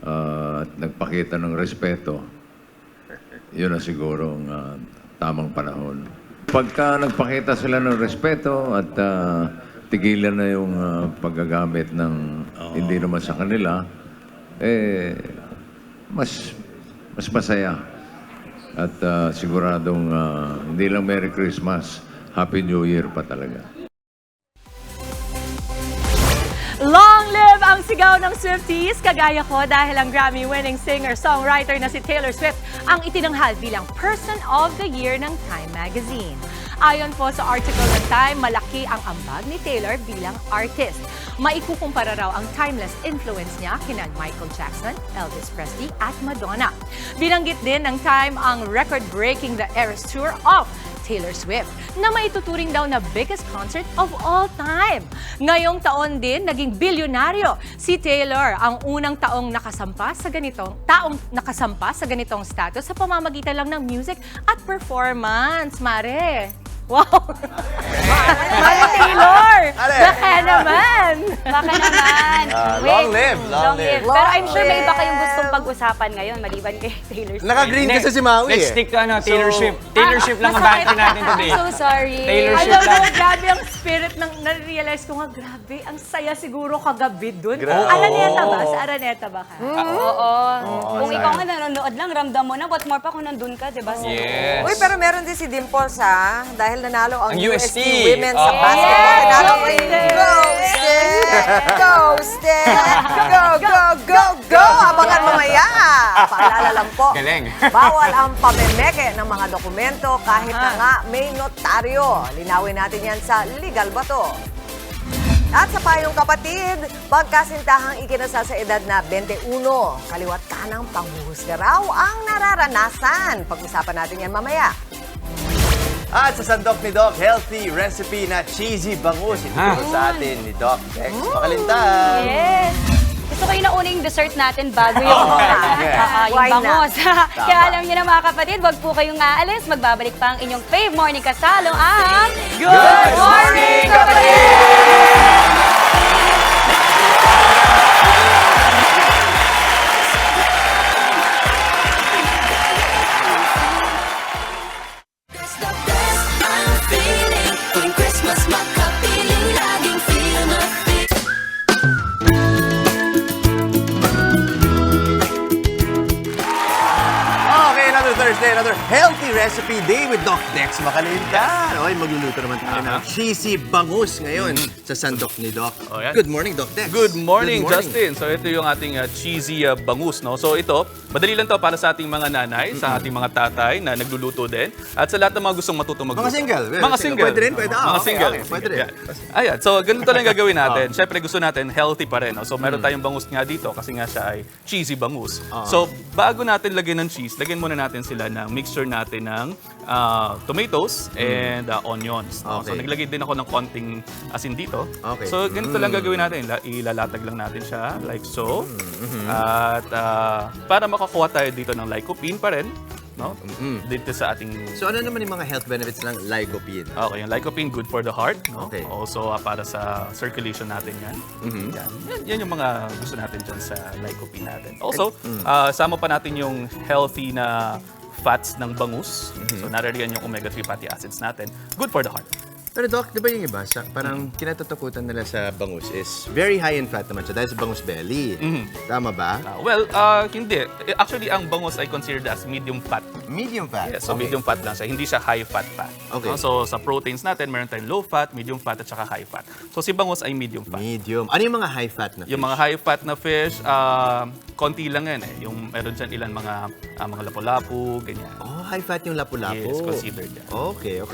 at nagpakita ng respeto, yun na siguro ang tamang panahon. Pagka nagpakita sila ng respeto at tigilan na yung paggagamit ng hindi naman sa kanila, mas masaya. At siguradong hindi lang Merry Christmas, Happy New Year pa talaga. Long live ang sigaw ng Swifties! Kagaya ko dahil ang Grammy-winning singer-songwriter na si Taylor Swift ang itinanghal bilang Person of the Year ng Time Magazine. Ayon po sa article ng Time, malaki ang ambag ni Taylor bilang artist. Maikukumpara raw ang timeless influence niya kina Michael Jackson, Elvis Presley at Madonna. Binanggit din ng Time ang record-breaking The Eras Tour of Taylor Swift na maituturing daw na biggest concert of all time. Ngayong taon din, naging bilyonaryo si Taylor, ang unang taong nakasampa sa ganitong status sa pamamagitan lang ng music at performance. Mare! Wow! Mare Taylor! Baka naman! Baka naman. Long live! Long live! Pero I'm sure may iba kayong gustong pag-usapan ngayon, maliban kay Taylor Swift. Naka-green kasi si Maui Let's stick to Taylor Swift. Taylor Swift lang ang masakit. bati natin today. I'm so sorry. Taylor Swift Alam mo, lang. grabe ang spirit ng na-realize ko nga, grabe, ang saya siguro kagabi dun. Grabe. Araneta ba? Sa Araneta ba ka? Oo. Kung sayang. ikaw nga nanonood lang, ramdam mo na. What more pa kung nandun ka, di ba? Yes. Uy, pero meron din si Dimples ha, dahil nanalo ang Ang UST UST. Women sa Oh. basketball. Yes! Nanalo ko Ghosted! Ghosted! Go, go, go, go! Abangan mamaya! Paalala lang po, Galing. bawal ang pamemeke ng mga dokumento kahit na nga may notaryo. Linawin natin yan sa Legal Bato. At sa payong kapatid, pagkasintahang ikinasa sa edad na 21, kaliwat kanang panghuhusga raw ang nararanasan. Pag-usapan natin yan mamaya. At sa sandok ni Doc, healthy recipe na cheesy bangus. Ituturo sa atin ni Doc Dex Makalintang. Yes! Gusto ko yung nauning dessert natin bago yung, yung Why not? bangus. Kaya alam niyo na mga kapatid, wag po kayong aalis. Magbabalik pa ang inyong fave morning kasalo ang Good Morning, Kapatid! today another healthy recipe day with Doc Dex Makalinta. Okay, magluluto naman tayo ng cheesy bangus ngayon sa sandok ni Doc. Good morning, Doc Dex. Good morning, Justin. So ito yung ating cheesy bangus, no? So ito, madali lang to para sa ating mga nanay, sa ating mga tatay na nagluluto din, at sa lahat ng mga gustong matutong magluto. Mga single. Mga single. Pwede rin, pwede. Mga Okay, single. okay, pwede rin. Yeah. Ayan, so ganito lang gagawin natin. Siyempre gusto natin healthy pa rin, no? So meron tayong bangus nga dito kasi nga siya ay cheesy bangus. So bago natin lagyan ng cheese, lagyan muna natin sila ng mixture natin ng tomatoes and onions. No? So Okay. naglagay din ako ng konting asin dito. Okay. So ganito lang gagawin natin. Ilalatag lang natin siya like so. At para makakuha tayo dito ng lycopene pa rin, no? Dito sa ating... So ano naman yung mga health benefits ng lycopene? Okay, yung lycopene good for the heart, no? Okay. Also para sa circulation natin yan. Yan yung mga gusto natin dyan sa lycopene natin. Also, sama pa natin yung healthy na fats ng bangus. So naririyan yung omega-3 fatty acids natin. Good for the heart. Pero Doc, di ba yung iba, parang kinatatakutan nila sa bangus is very high in fat naman siya dahil sa bangus belly. Tama ba? Hindi. Actually, ang bangus ay considered as medium fat. Medium fat? Yes, so Okay. medium fat lang siya. Hindi siya high fat pa. Okay. No? So sa proteins natin, meron tayong low fat, medium fat, at saka high fat. So si bangus ay medium fat. Medium. Ano yung mga high fat na fish? Yung mga high fat na fish, konti lang yan eh. Yung meron dyan ilan mga lapu-lapu, ganyan. Oh, high fat yung lapu-lapu. Yes, considered yan. Okay.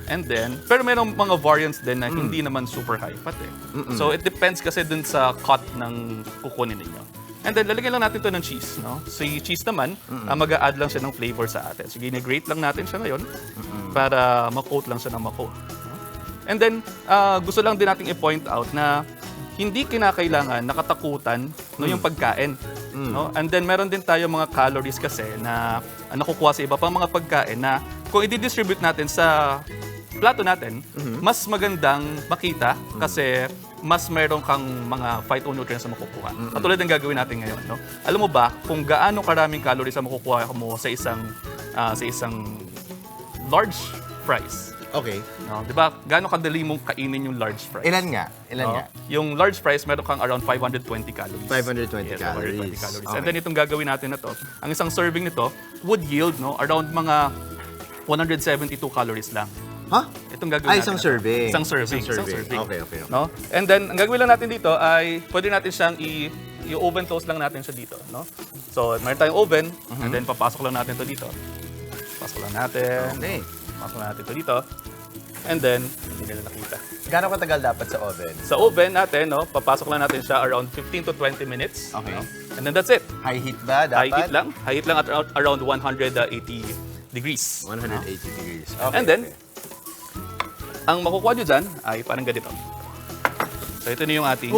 And then, pero merong mga variants din na hindi naman super high fat eh. So it depends kasi dun sa cut ng kukunin ninyo. And then, lalagyan lang natin to ng cheese. No? So yung cheese naman, mag-a-add lang siya ng flavor sa atin. So gine-grate lang natin siya ngayon para ma-coat lang siya ng ma-coat. No? And then, gusto lang din nating i-point out na hindi kinakailangan nakatakutan no, yung pagkain. No? And then, meron din tayo mga calories kasi na nakukuha sa iba pang mga pagkain na kung i-distribute natin sa plato natin, mas magandang makita kasi mas meron kang mga phytonutrients na makukuha. Katulad ng gagawin natin ngayon. No? Alam mo ba kung gaano karaming calories ang makukuha mo sa isang large fries? Okay. No, 'di ba? Gaano kadali mong kainin yung large fries? Ilan nga? Yung large fries meron kang around 520 calories. 520 Yes, calories. 520 calories. Okay. And then itong gagawin natin na to, ang isang serving nito would yield around mga 172 calories lang. Ha? Itong gagawin natin. Isang serving. Isang serving. Okay. No? And then, ang gagawin lang natin dito ay pwede natin siyang i-oven toast lang natin siya dito. No? So, mayroon tayong oven, and then papasok lang natin to dito. Pasok lang natin. Okay. Pasok lang natin to dito. And then, hindi nila nakita. Gano'ng katagal dapat sa oven? Sa oven natin, papasok lang natin siya around 15 to 20 minutes. Okay. No? And then that's it. High heat ba dapat? High heat lang. High heat lang at around 180 degrees. 180 degrees. Okay. And then, ang makukuha nyo dyan ay parang ganito. So ito na yung ating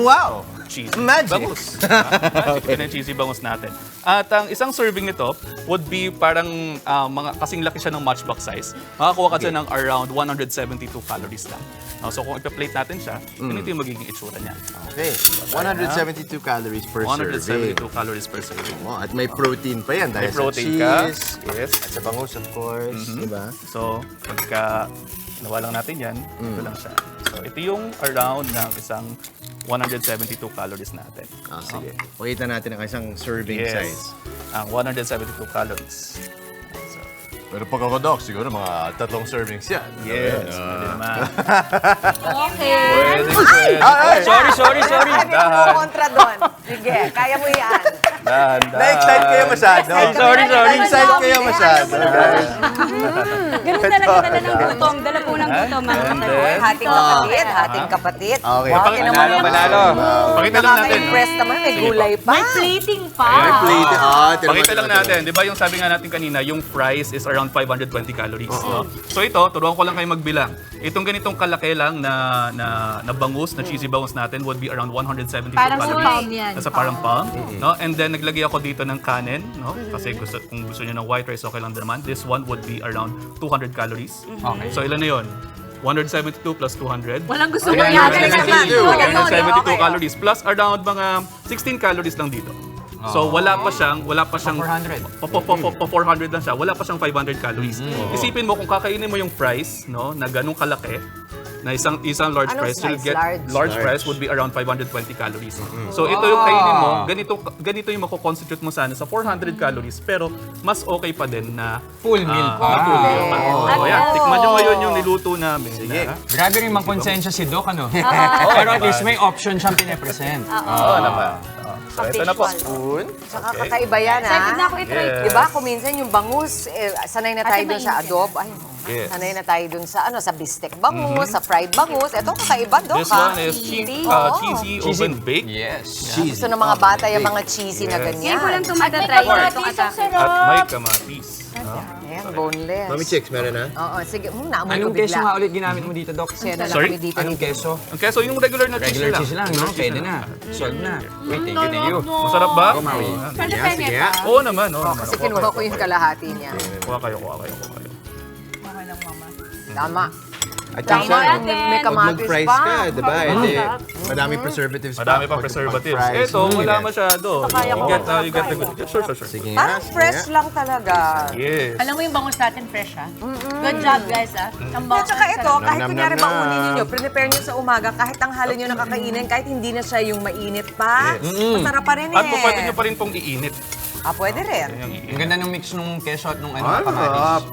cheesy Magic! bangus. Magic. Ito na yung cheesy bangus natin. At ang isang serving nito would be parang kasing laki siya ng matchbox size. Makakuha ka dyan ng around 172 calories lang. So kung ipa-plate natin siya, ganito yung magiging itsura niya. Okay. 172 calories per serving. 172 calories per serving. Oh, at may protein pa yan dahil May protein sa ka. cheese. Yes. At sa bangus, of course. Diba? So, pagka nawa lang natin yan, ito lang siya. So, ito yung around ng isang 172 calories natin. Sige. Pakita natin ang isang serving size. Ang 172 calories. So, Pero pag ako, Doc, siguro mga 3 servings yan. yes, pwede naman. Okay. Pwede. Sorry. Dahan. kontra doon. Sige, kaya mo yan. Dahan. Na-excite kayo masyado. Sorry. Na-excite kayo masyado. Ganun talaga dala ng gutom. Dala po ng gutom. Hating kapatid, hating kapatid. Okay. Manalo. Pakita lang natin. Nakaka-impress naman, may gulay pa. May plating pa. Pakita lang natin. Di ba yung sabi nga natin kanina, yung fries is around 520 calories. No? So ito, turuan ko lang kayo magbilang. Itong ganitong kalaki lang na bangus, na cheesy bangus natin would be around 172 Parang calories. palm yan. Nasa parang palm. No? And then naglagay ako dito ng kanin. No? Kasi kung gusto niyo ng white rice, okay lang din naman. This one would be around 200 calories. Okay. So ilan na yun? 172 plus 200. Walang gusto Ayan, mo yan. 172 calories plus around mga 16 calories lang dito. So wala pa siyang 400. Pa 400 lang siya. Wala pa siyang 500 calories. Isipin mo kung kakainin mo yung fries, no, na ganung kalaki, na isang large Anong fries, you'll size? get Large? large fries would be around 520 calories. So ito yung kainin mo, ganito yung mako-constitute mo sana sa 400 calories, pero mas okay pa din na Full meal pa. full meal pa. So ayan, tikman nyo ngayon yung niluto namin. Sige. Grabe rin mang konsensya si Doc, ano? Pero at least may option siyang pinapresent. Oo naman. So ito na po. Saka kakaiba yan, ha? Excited na ako i-try. Yes. Diba, kung minsan yung bangus, sanay na tayo dun sa adobo. Ay, Yes. sanay na tayo dun sa, sa bistek bangus, sa fried bangus. Ito, kakaiba, Dok, This ha? one is cheesy oven baked. Yes. Gusto ng mga bata yung mga cheesy na ganyan. Ngayon ko lang tumatatry ito ata. At may kamatis. Ayan, boneless. Mami Chicks, meron na? Oo, sige. Naamoy ko Anong keso bigla. nga ulit ginamit mo dito, Doc? Share na lang Sorry? kami dito. Anong keso? Ang keso, yung regular na cheese Regular lang. cheese lang, no? Pwede na. Solve na. Wait, thank you. Masarap ba? Kumawi. Sige. Oo naman. Oo naman. Kasi kinuha ko yung kalahati niya. Kuha kayo. Tama. At Tama, saka, may pag kamatis mag-fries pa. ka, di ba? Edi, madaming preservatives pa. Madami pang preservatives. Ito, wala masyado. You get the good. Sure. Sige Parang fresh lang talaga. Yes. Alam mo yung bangus natin fresh, ha? Good job, guys, ha? Ang At bangus. saka ito, kahit Nam, nam, kunyari nam, bangunin nam. ninyo, prepare nyo sa umaga, kahit tanghali nyo nakakainin, kahit hindi na siya yung mainit pa, masarap pa rin eh. At pwede nyo pa rin pong iinit. Pwede rin. Ang ganda ng mix nung keso at nung Ay, kamatis. sarap.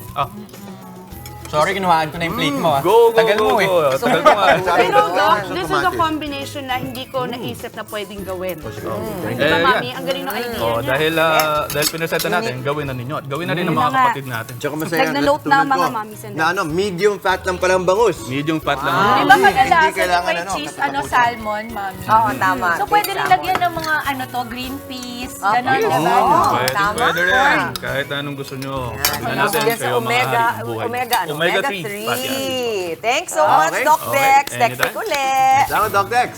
Sorry, kinuhaan ko na yung plate mo, ah. Go. Tagal mo, eh. Tagal mo nga. Pero Doc, this is a Kamatis. combination na hindi ko naisip na pwedeng gawin. Di Eh, ba, yan. Mami? Ang galing ng idea Oh, niya. dahil pinaseta natin, gawin na ninyo. At gawin na rin ng mga Yun na nga. kapatid natin. Tsaka masaya, Nagna-note na tulad mga ko, mommies and na medium fat lang palang bangus. Medium fat lang. Di ba Hindi kadalasan kailangan, may cheese, salmon, mami? Oo, tama. So, pwede rin Salmon. lagyan ng mga, green peas, Ah, gano'n, yes. diba? Pwede rin. Kahit anong gusto nyo. Sabi natin, Yes, kayo omega, mga buhay. omega 3. fatty acids. Thanks so much, Okay. Doc Okay. Dex. Text Anytime. ulit. Salamat, Doc Dex.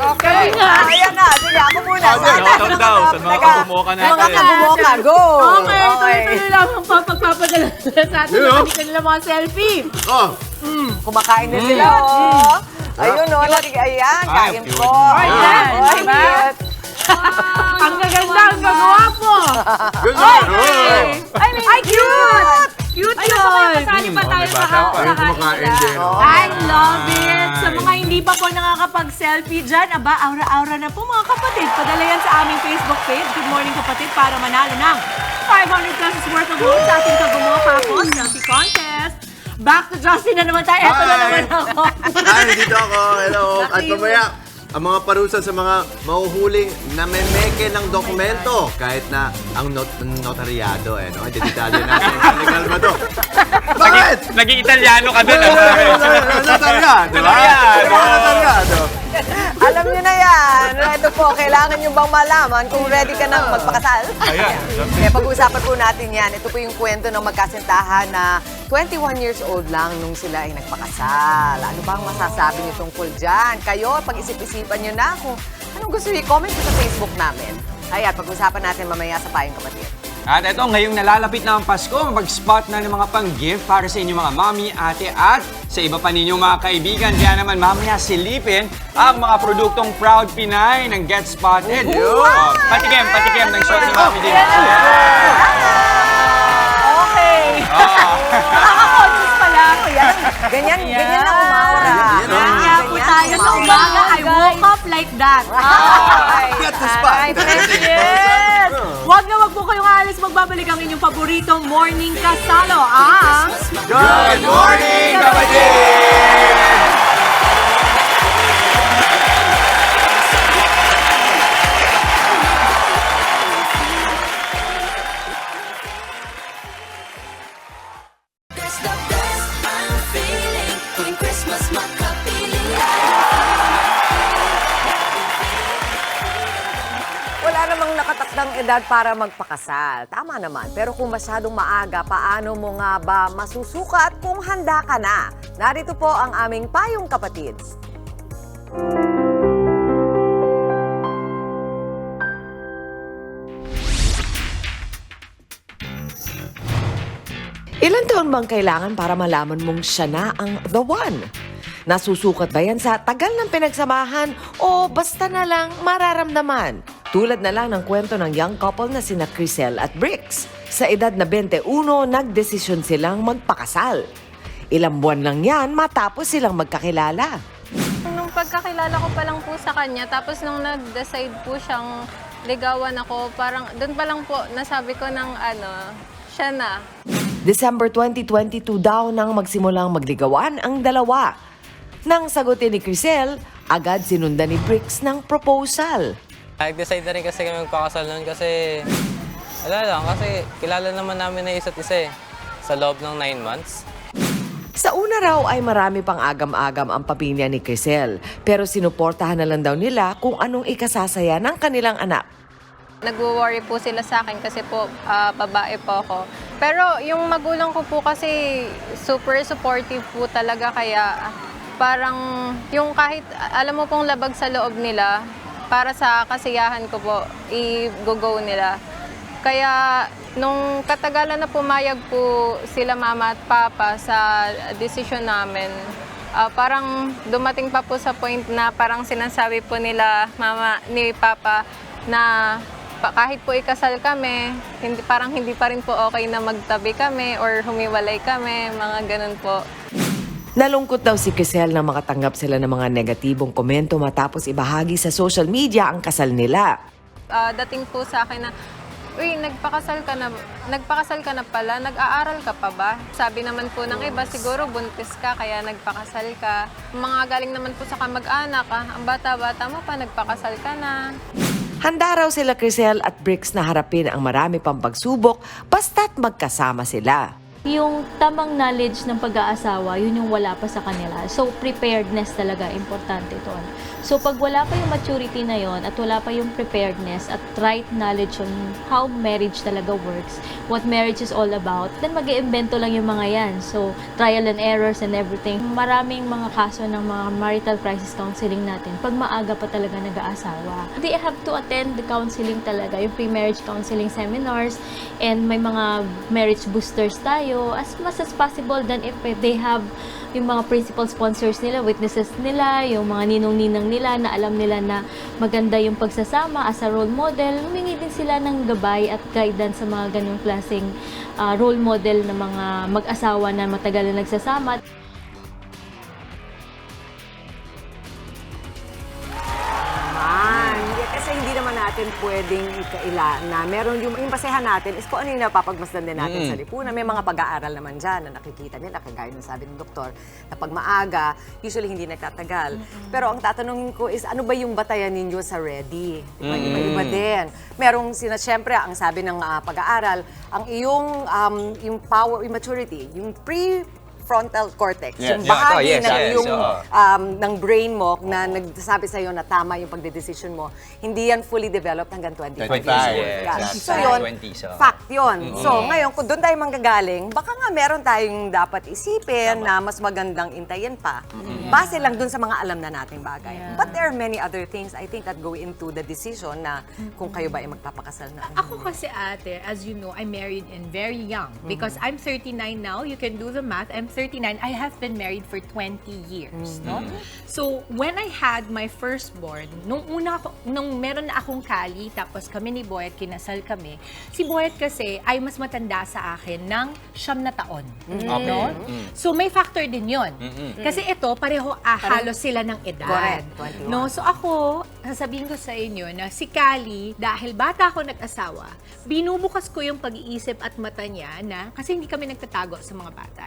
Okay. Ayan na. Sige, ako muna. Shoutout daw sa mga kabumoka natin. Mga kabumoka, go! Okay, tuloy-tuloy lang ang pagpapadala sa atin ng kanila mga selfie. Oh, Kumakain na sila, oh. Ayun, oh. Ayan, kain po. Ayan, Ay, diba? cute. Ang gaganda, ang gagawapo. good one. Ay, cute! Cute Ano yun! Kasali pa tayo sa Ayun, kumakain din. oh. I love it! Sa mga hindi pa po nakakapag-selfie dyan, aura-aura na po mga kapatid. Padala yan sa aming Facebook page, Good Morning Kapatid, para manalo ng 500 pesos worth of loot sa ating kagumoka po, selfie contest. Back to Justin na naman tayo. Eto na Hi! naman ako. Ay, dito ako. Hello. At mamaya, ang mga parusa sa mga mahuhuling na may meke ng dokumento kahit na ang notaryado, no? Detalye natin sa legal ba to? Bakit? Naging Italiano ka dun, Notaryado, ba? Notaryado. Alam niyo na yan. Ito po, kailangan niyo bang malaman kung ready ka nang magpakasal? Ayan. Kaya pag-uusapan po natin yan. Ito po yung kwento ng magkasintahan na 21 years old lang nung sila ay nagpakasal. Ano ba ang masasabi niyo tungkol dyan? Kayo, pag-isip-isipan niyo na kung anong gusto niyo i-comment sa Facebook namin. Kaya pag-usapan natin mamaya sa Payong Kapatid. At eto, ngayong nalalapit na ang Pasko, mag-spot na ng mga pang-gift para sa inyong mga mami, ate at sa iba pa ninyong mga kaibigan. Kaya naman mamaya silipin ang mga produktong Proud Pinay ng Get Spotted. Oh, patikim ng shot ni Mami din. Okay. Nakaka-conscious pala ako yan. Ganyan na umaura. Kaya po tayo sa umaga, I woke up like that. Get the spot. Yes! Huwag na huwag po kayong aalis, magbabalik ang inyong paboritong morning kasalo, ang Good morning, kapatid! Wala namang nakatakdang edad para magpakasal. Tama naman. Pero kung masyadong maaga, paano mo nga ba masusukat kung handa ka na? Narito po ang aming Payong Kapatid. Ilan taon bang kailangan para malaman mong siya na ang the one? Nasusukat ba yan sa tagal ng pinagsamahan o basta na lang mararamdaman? Tulad na lang ng kwento ng young couple na sina Crisel at Brix. Sa edad na 21, nagdesisyon silang magpakasal. Ilang buwan lang yan matapos silang magkakilala. Nung pagkakilala ko pa lang po sa kanya, tapos nung nag-decide po siyang ligawan ako, parang doon pa lang po nasabi ko ng siya na. December 2022 daw nang magsimulang magligawan ang dalawa. Nang sagutin ni Crisel, agad sinundan ni Brix ng proposal. Nag-decide na rin kasi kami magpakasal noon kasi, wala lang, kasi kilala naman namin na isa't isa sa loob ng 9 months. Sa una raw ay marami pang agam-agam ang pamilya ni Crisel, pero sinuportahan na lang daw nila kung anong ikasasaya ng kanilang anak. Nag-worry po sila sa akin kasi po babae po ako. Pero yung magulang ko po kasi super supportive po talaga, kaya parang yung kahit alam mo pong labag sa loob nila, para sa kasiyahan ko po, i-go nila. Kaya nung katagalan na pumayag po sila mama at papa sa desisyon namin, parang dumating pa po sa point na parang sinasabi po nila mama ni papa na kahit po ikasal kami, parang hindi pa rin po okay na magtabi kami or humiwalay kami, mga ganun po. Nalungkot daw si Crisel na makatanggap sila ng mga negatibong komento matapos ibahagi sa social media ang kasal nila. Dating po sa akin na, uy, nagpakasal ka na pala, nag-aaral ka pa ba? Sabi naman po ng iba, siguro buntis ka kaya nagpakasal ka. Mga galing naman po sa kamag-anak, ang bata-bata mo pa, nagpakasal ka na. Handa raw sila Crisel at Brix na harapin ang marami pang pagsubok basta't magkasama sila. Yung tamang knowledge ng pag-aasawa, yun yung wala pa sa kanila. So, preparedness talaga, importante ito. So, pag wala pa yung maturity na yon at wala pa yung preparedness at right knowledge on how marriage talaga works, what marriage is all about, then mag-iimbento lang yung mga yan. So, trial and errors and everything. Maraming mga kaso ng mga marital crisis counseling natin pag maaga pa talaga nag-aasawa. They have to attend the counseling talaga, yung pre-marriage counseling seminars, and may mga marriage boosters tayo as much as possible than if they have yung mga principal sponsors nila, witnesses nila, yung mga ninong-ninang nila na alam nila na maganda yung pagsasama as a role model. Humingi din sila ng gabay at guidance sa mga ganung klaseng role model na mga mag-asawa na matagal na nagsasama. Kasi hindi naman natin pwedeng ikaila na meron yung basehan natin is kung ano yung napapagmasdan din natin sa lipunan. May mga pag-aaral naman dyan na nakikita nila, kagaya ng sabi ng doktor, na pag maaga, usually hindi nagtatagal. Pero ang tatanungin ko is, ano ba yung batayan ninyo sa ready? Diba? Iba-iba din. Merong, syempre, ang sabi ng pag-aaral, ang iyong yung power, yung maturity, yung prefrontal cortex, yung bahagi ng brain mo na nagsasabi sa'yo na tama yung pagdedesisyon mo, hindi yan fully developed hanggang 25 years old. So yun, fact yun. So ngayon, kung doon tayo manggagaling, baka nga meron tayong dapat isipin na mas magandang intayin pa. Base lang doon sa mga alam na nating bagay. But there are many other things, I think, that go into the decision na kung kayo ba ay magpapakasal na. Ako kasi ate, as you know, I'm married and very young. Because I'm 39 now, you can do the math, I'm 39, I have been married for 20 years, no? So, when I had my firstborn, nung meron na akong kali, tapos kami ni Boyet, kinasal kami, si Boyet kasi ay mas matanda sa akin ng 9 na taon, no? So, may factor din yun. Kasi ito, pareho halos sila ng edad. Correct, 21. No? So, ako, sasabihin ko sa inyo na si Kali, dahil bata ako nag-asawa, binubukas ko yung pag-iisip at mata niya na, kasi hindi kami nagtatago sa mga bata.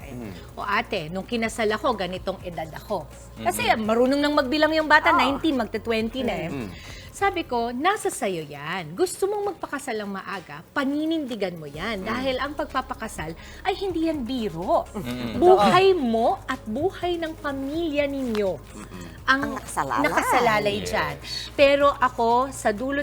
O ate, nung kinasal ako, ganitong edad ako. Kasi marunong nang magbilang yung bata, 19, magta-20 na Sabi ko, nasa sayo yan. Gusto mong magpakasal ng maaga, paninindigan mo yan. Dahil ang pagpapakasal ay hindi yan biro. Buhay mo at buhay ng pamilya ninyo ang nakasalalay dyan. Pero ako, sa dulo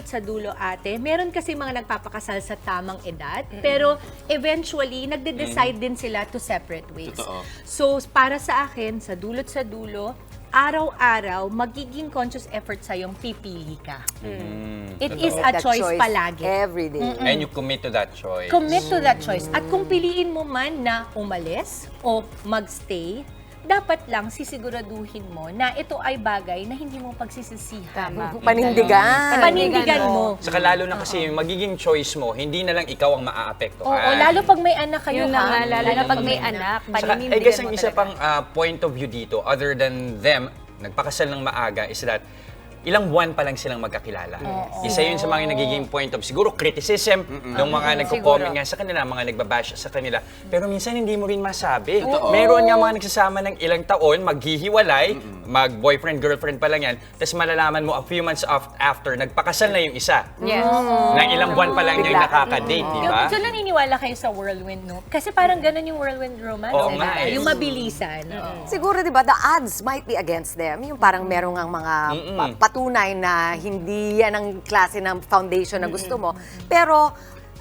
ate, meron kasi mga nagpapakasal sa tamang edad, pero eventually, nagde-decide din sila to separate ways. So, para sa akin, sa dulo, araw-araw, magiging conscious effort sa'yong pipili ka. It is a choice palagi. Every day. And you commit to that choice. Commit to that choice. At kung piliin mo man na umalis o magstay, dapat lang sisiguraduhin mo na ito ay bagay na hindi mo pagsisisihan. Panindigan mo. Saka lalo na kasi yung magiging choice mo, hindi na lang ikaw ang maaapektuhan. Oo, lalo pag may anak kayo. Yun na nga, lalo na pag may anak, Saka, paninindigan I guess mo ang isa talaga. pang point of view dito, other than them, nagpakasal ng maaga, is that ilang buwan pa lang silang magkakilala. Isa yun sa mga nagiging point of, siguro, criticism ng mga nagko-comment nga sa kanila, mga nagbabash sa kanila. Pero minsan hindi mo rin masabi. Meron nga mga nagsasama ng ilang taon, maghihiwalay, mag-boyfriend, girlfriend pa lang yan, tapos malalaman mo a few months after, nagpakasal na yung isa. Yes. Na ilang buwan pa lang yung nakaka-date, di ba? So naniniwala kayo sa whirlwind, no? Kasi parang ganun yung whirlwind romance. Oo nga eh. Yung mabilisan. Siguro, di ba, the odds might be against them. Yung parang merong ang mga patunay na hindi yan ang klase ng foundation na gusto mo. Pero,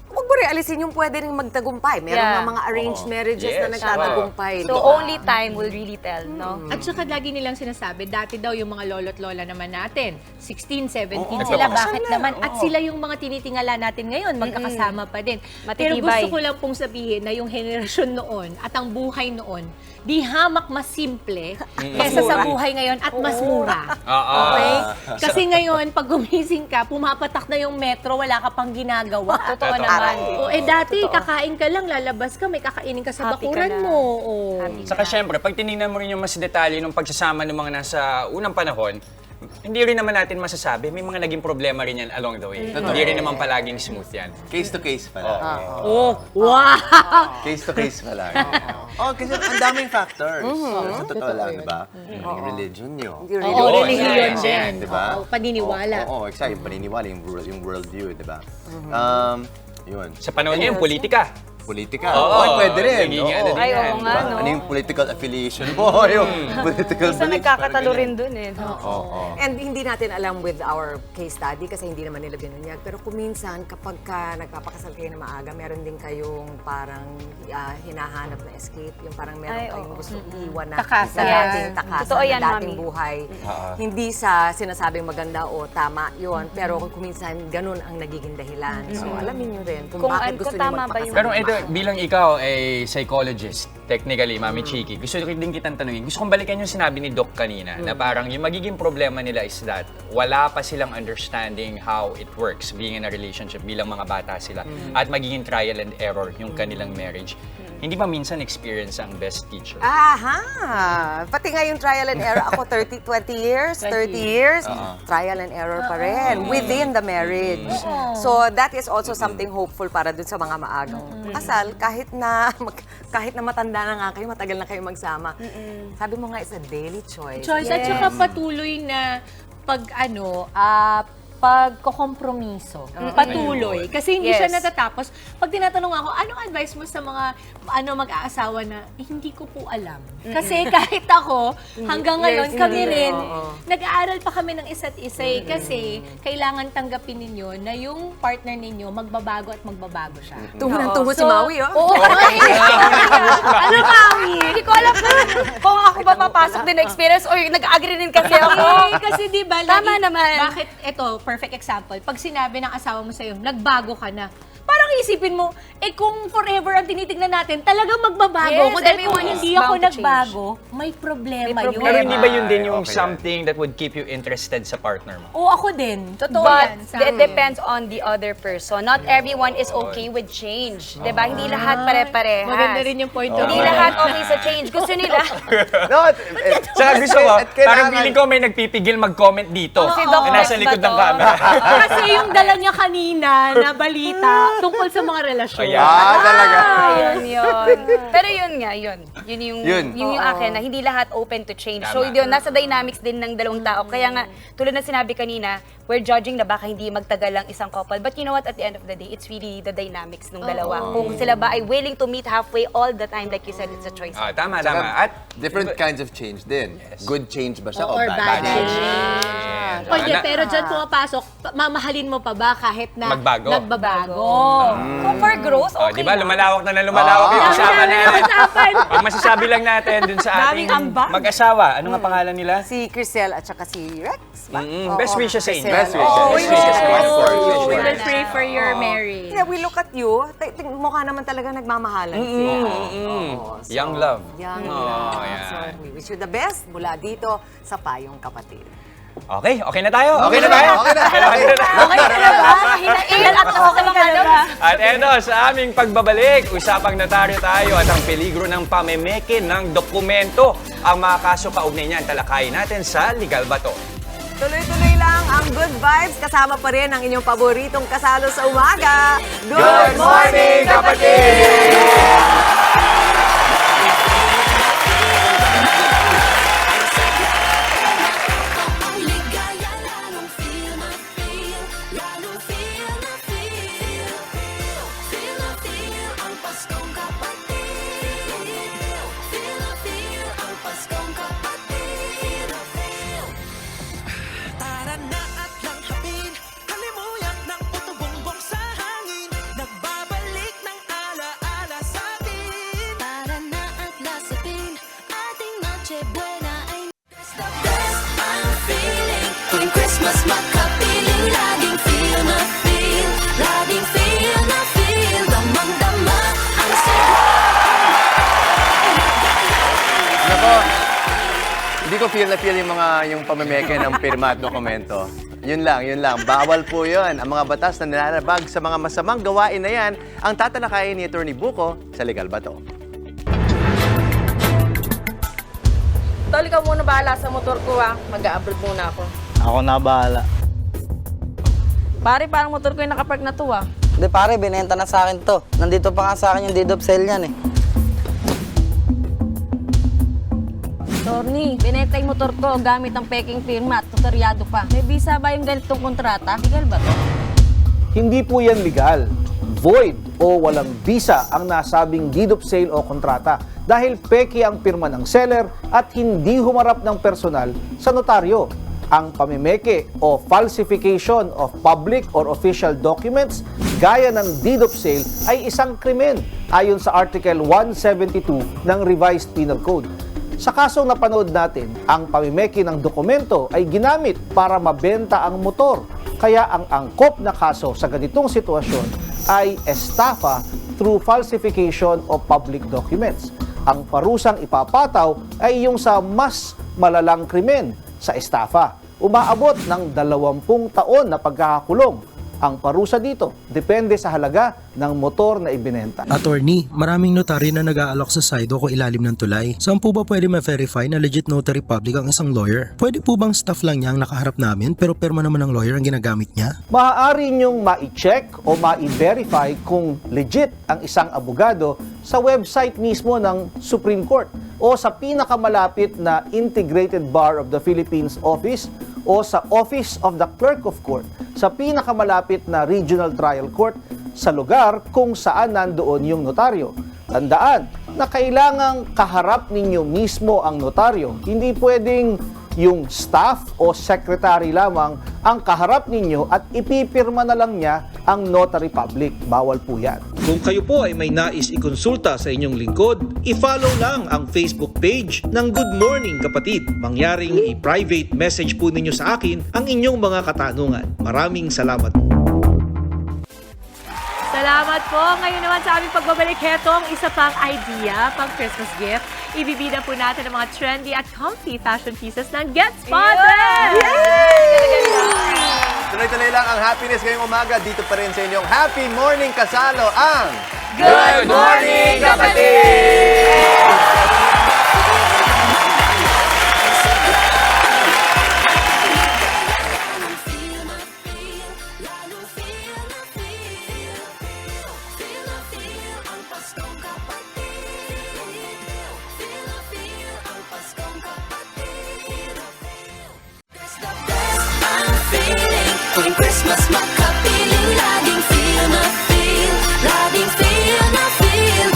huwag mo rin alisin yung pwede rin magtagumpay. Meron mga arranged marriages na nagtatagumpay. So, only time will really tell, no? At saka lagi nilang sinasabi, dati daw yung mga lolo't lola naman natin, 16, 17 sila, bakit naman? At sila yung mga tinitingala natin ngayon, magkakasama pa din. Pero Matitibay. gusto ko lang pong sabihin na yung henerasyon noon at ang buhay noon, di hamak mas simple kesa sa buhay ngayon at mas mura. Okay? Kasi ngayon, pag gumising ka, pumapatak na yung metro, wala ka pang ginagawa. Totoo naman. O dati, kakain ka lang, lalabas ka, may kakainin ka sa Happy ka bakuran na. mo. O. Saka syempre, pag tinignan mo rin yung mas detalye ng pagsasama ng mga nasa unang panahon, hindi rin naman natin masasabi, may mga naging problema rin yan along the way. Hindi rin naman palaging smooth yan. Case to case pala. Oh, wow! Case to case pala. Kasi ang daming factors. Sa totoo lang, di ba? Yung religion nyo. Oo, relihiyon din. Di ba? Oo, paniniwala. Oo, exactly. Yung paniniwala, yung worldview, di ba? Yun. Sa panahon ngayon, politika. Politika. Oo, Pwede rin. nagiging ano din Ay, oo yan. nga, no? Ano yung political affiliation mo? Yung political Minsan beliefs. nagkakatalo rin dun eh. And hindi natin alam with our case study kasi hindi naman nila binunyag. Pero kung minsan, kapag ka nagpapakasal kayo na maaga, meron din kayong parang hinahanap na escape. Yung parang meron kayong gusto iwan na Takasan. dating takasan, Totoo yan, na dating Mami. buhay. Hindi sa sinasabing maganda o tama yun. Pero kung minsan, ganun ang nagiging dahilan. So, alamin nyo rin kung bakit gusto nyo tama ba yung Pero ito, bilang ikaw ay psychologist, technically, Mami Chiki, gusto din kitang tanungin, gusto kong balikan yung sinabi ni Doc kanina, na parang yung magiging problema nila is that wala pa silang understanding how it works being in a relationship bilang mga bata sila at magiging trial and error yung kanilang marriage. Hindi ba minsan experience ang best teacher? Aha! Pati nga yung trial and error. Ako 20 years, 30 years, trial and error pa rin within the marriage. So that is also something hopeful para dun sa mga maagang kasal. Kahit na matanda na nga kayo, matagal na kayo magsama. Sabi mo nga, it's a daily choice. At saka patuloy na pagkokompromiso. Patuloy. Kasi hindi siya natatapos. Pag tinatanong ako, anong advice mo sa mga mag-aasawa na, hindi ko po alam. Kasi kahit ako, hanggang ngayon, kami rin, nag-aaral pa kami ng isa't isa eh. Kasi kailangan tanggapin ninyo na yung partner ninyo magbabago at magbabago siya. Tungo si Maui, oh. Oo, ano Maui? Hindi ko alam kung ako ba papasok din na experience or nag-agree din kasi ako. Kasi di ba, Tama naman. Bakit, ito, perfect example, pag sinabi ng asawa mo sa'yo, nagbago ka na, parang isipin mo, kung forever ang tinitignan natin, talagang magbabago Yes, ako. Dahil kung everyone is hindi bound ako to change. nagbago, may problema yun. Pero hindi ba yun din yung something that would keep you interested sa partner mo? Oo, ako din. Totoo But yan. it depends on the other person. Not everyone is okay with change. Diba? Hindi lahat pare-parehas. Maganda rin yung point of Hindi view. lahat okay sa change. Gusto nila. Saka gusto ko, parang feeling ko may nagpipigil mag-comment dito. Si Doc na nasa Rex likod ba ng to? camera. Kasi yung dala niya kanina na balita tungkol sa mga relasyon. Talaga. Yun. Pero yun nga, yun. Yun yung akin na hindi lahat open to change. So yun, nasa dynamics din ng dalawang tao. Kaya nga, tulad na sinabi kanina, we're judging na baka hindi magtagal ang isang couple. But you know what, at the end of the day, it's really the dynamics ng dalawa. Kung sila ba ay willing to meet halfway all the time, like you said, it's a choice. Tama. At different kinds of change din. Good change ba siya o Or bad bad change? Pwede, pero dyan pumapasok, mamahalin mo pa ba kahit na Magbago. nagbabago? Kung for growth, okay Di ba, lang. lumalawak na lumalawak yung usapan na yan. Usapan. Ang masasabi lang natin dun sa ating Daming ambag. mag-asawa, ano nga pangalan nila? Si Crisel at saka si Rex. Best wishes sa inyo. Best wishes. Oh, Best wishes. yes. Of course. We will pray for your marriage. Yeah, we look at you, mukha naman talaga nagmamahalan sila. Oo, so, Young love. Young Oh, love. yan. So, we wish you the best mula dito sa Payong Kapatid. Okay na tayo. Okay na tayo. Okay na ba? Hinaingal at okay ka na ba? At eto, sa aming pagbabalik, usapang notaryo tayo at ang peligro ng pamemeke ng dokumento. Ang mga kaso kaugnay niyan, talakayin natin sa Legal Bato. Tuloy-tuloy lang ang good vibes. Kasama pa rin ang inyong paboritong kasalo sa umaga. Good morning, kapatid! Christmas makapiling, laging feel na feel, laging feel na feel, damang-dama ang Nako, hindi ko feel na feel yung pamemeke ng pirma at dokumento. Yun lang. Bawal po yun. Ang mga batas na nilalabag sa mga masamang gawain na yan, ang tatalakayin ni Atty. Buko sa Legal Bato. Tol, ikaw muna bahala sa motor ko Mag-a-abroad muna ako. Ako na bahala. Pare, parang motor ko yung nakapark na to Hindi pare, binenta na sa akin to. Nandito pa nga sa akin yung deed of sale niyan eh. Torny, binenta yung motor ko gamit ang peking firma at notaryado pa. May visa ba yung ganitong kontrata? Legal ba to? Hindi po yan legal. Void o walang visa ang nasabing deed of sale o kontrata dahil peke ang pirma ng seller at hindi humarap ng personal sa notaryo. Ang pamimeke o falsification of public or official documents gaya ng deed of sale ay isang krimen ayon sa Article 172 ng Revised Penal Code. Sa kasong napanood natin, ang pamimeke ng dokumento ay ginamit para mabenta ang motor. Kaya ang angkop na kaso sa ganitong sitwasyon ay estafa through falsification of public documents. Ang parusang ipapataw ay yung sa mas malalang krimen sa estafa. Umaabot ng 20 taon na pagkakakulong. Ang parusa dito, depende sa halaga ng motor na ibinenta. Attorney, maraming notary na nag-aalok sa sido ko ilalim ng tulay. Saan po ba pwede ma-verify na legit notary public ang isang lawyer? Pwede po bang staff lang niya ang nakaharap namin pero perma naman ng lawyer ang ginagamit niya? Maaari niyong ma-check o ma-verify kung legit ang isang abogado sa website mismo ng Supreme Court o sa pinakamalapit na Integrated Bar of the Philippines Office o sa Office of the Clerk of Court sa pinakamalapit na Regional Trial Court sa lugar kung saan nandoon yung notaryo. Tandaan na kailangang kaharap ninyo mismo ang notaryo. Hindi pwedeng yung staff o secretary lamang ang kaharap ninyo at ipipirma na lang niya ang notary public. Bawal po yan. Kung kayo po ay may nais ikonsulta sa inyong lingkod, i-follow lang ang Facebook page ng Good Morning Kapatid. Mangyaring i-private message po ninyo sa akin ang inyong mga katanungan. Maraming salamat. Salamat po. Ngayon naman sa aming pagbabalik, hetong isa pang idea, pang Christmas gift. Ibibida po natin ang mga trendy at comfy fashion pieces ng Get Spotted! Tuloy-tuloy lang ang happiness ngayong umaga. Dito pa rin sa inyong Happy Morning Kasalo ang Good Morning, Kapatid! Tuwing Christmas makapiling, laging feel na feel, laging feel na feel,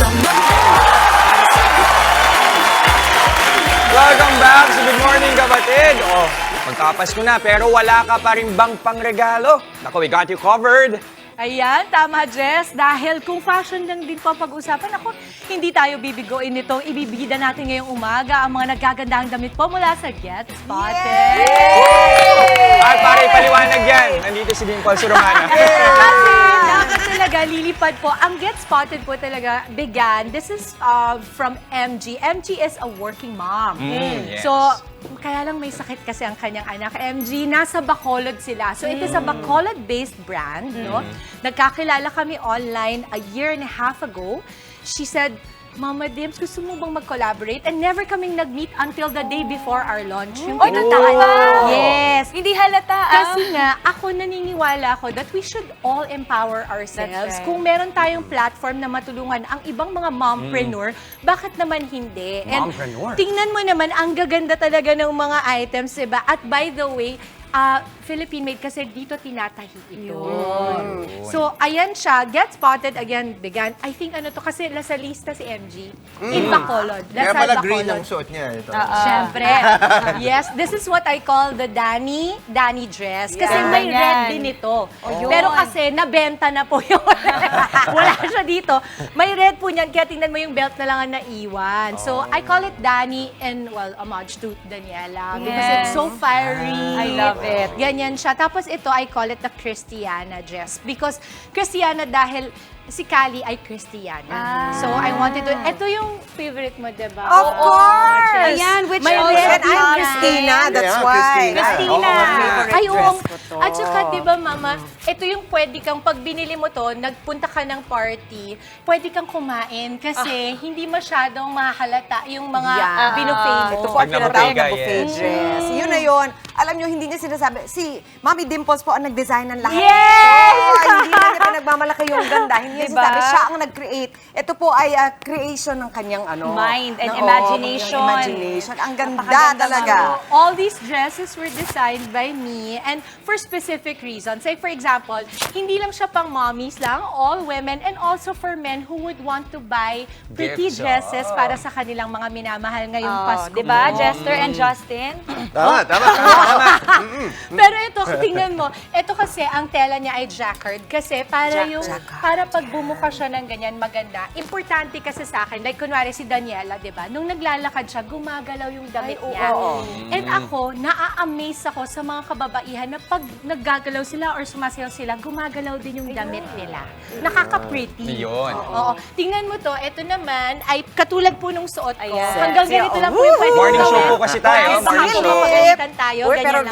Welcome back sa Good Morning Kapatid! Magkapasko na pero wala ka pa rin bang pangregalo? Naku, we got you covered. Ayan, tama, Jess. Dahil kung fashion lang din po ang pag-usapan, ako, hindi tayo bibigoin nitong ibibida natin ngayong umaga ang mga nagagandahang damit po mula sa Get Spotted. At para ipaliwanag yan, nandito si Dimple Surumana. Kasi dapat talaga lilipad po. Ang Get Spotted po talaga began, this is from MG. MG is a working mom. Yes. So, kaya lang may sakit kasi ang kanyang anak. MG, nasa Bacolod sila. So, it is a Bacolod-based brand, no? Nagkakilala kami online a year and a half ago. She said, Mama Dims, gusto mo bang mag-collaborate? And never kaming nag-meet until the day before our launch. Yung totoo? Yes. Hindi halata. Kasi nga, ako naniniwala ako that we should all empower ourselves. That's right. Kung meron tayong platform na matulungan ang ibang mga mompreneur, bakit naman hindi? And Mompreneur. tingnan mo naman, ang gaganda talaga ng mga items, diba? At by the way, Philippine made kasi dito tinatahi ito. So, ayan siya. Get Spotted, again, began. I think ano to, kasi nasa lista si MG. In Bacolod. Kaya Lasal, pala green Bacolod. ang suot niya. Ito. Siyempre. Yes, this is what I call the Danny dress. Kasi may red din ito. Pero kasi nabenta na po yun. Wala siya dito. May red po niyan, kaya tingnan mo yung belt na lang ang naiwan. So, I call it Danny and, well, homage to Daniela. Because it's so fiery. I love it. Ganyan siya. Tapos ito, I call it the Christiana dress. Because Christiana dahil si Kali ay Christiana. So, I wanted to... Ito yung favorite mo, diba? Of course! Ayan, which May also red And I'm yan. Christina, that's Yeah, why. Christina. Favorite Ay, oo. dress ko to. At saka, di ba, Mama, ito yung pwede kang, pag binili mo to, nagpunta ka ng party, pwede kang kumain kasi hindi masyadong mahalata yung mga binuffet mo. Ito po ang Pag tinatawag na nabutega, buffet yes. dress. Yun na yun. Alam nyo, hindi niya sinasabi. Si Mami Dimples po ang nag-design ng lahat. Yes! So, hindi na niya pinagmamalaki yung ganda. Hindi niya Diba? sinasabi. Siya ang nag-create. Ito po ay creation ng kanyang Mind and ng- imagination. ng imagination. Ang ganda talaga. So, all these dresses were designed by me and for specific reasons. Like for example, hindi lang siya pang mommies lang, all women and also for men who would want to buy pretty Gifts, dresses para sa kanilang mga minamahal ngayong Pasko. Diba, Jester and Justin? Tama, tama. Pero ito, tingnan mo, ito kasi ang tela niya ay jacquard kasi para pag bumuka siya ng ganyan maganda. Importante kasi sa akin, like kunwari si Daniela, 'di ba? Nung naglalakad siya, gumagalaw yung damit niya. And ako, naa-amaze ako sa mga kababaihan na pag naggagalaw sila or sumasayaw sila, gumagalaw din yung damit nila. Nakaka-pretty. Yun. Oo. Tingnan mo to, ito naman ay katulad po nung suot ko. Ayan. Hanggang ganito lang po yung pwede Morning kong show gawin. po kasi tayo. Yes, Morning baka show. mapagalitan tayo, Uy, ganyan pero lang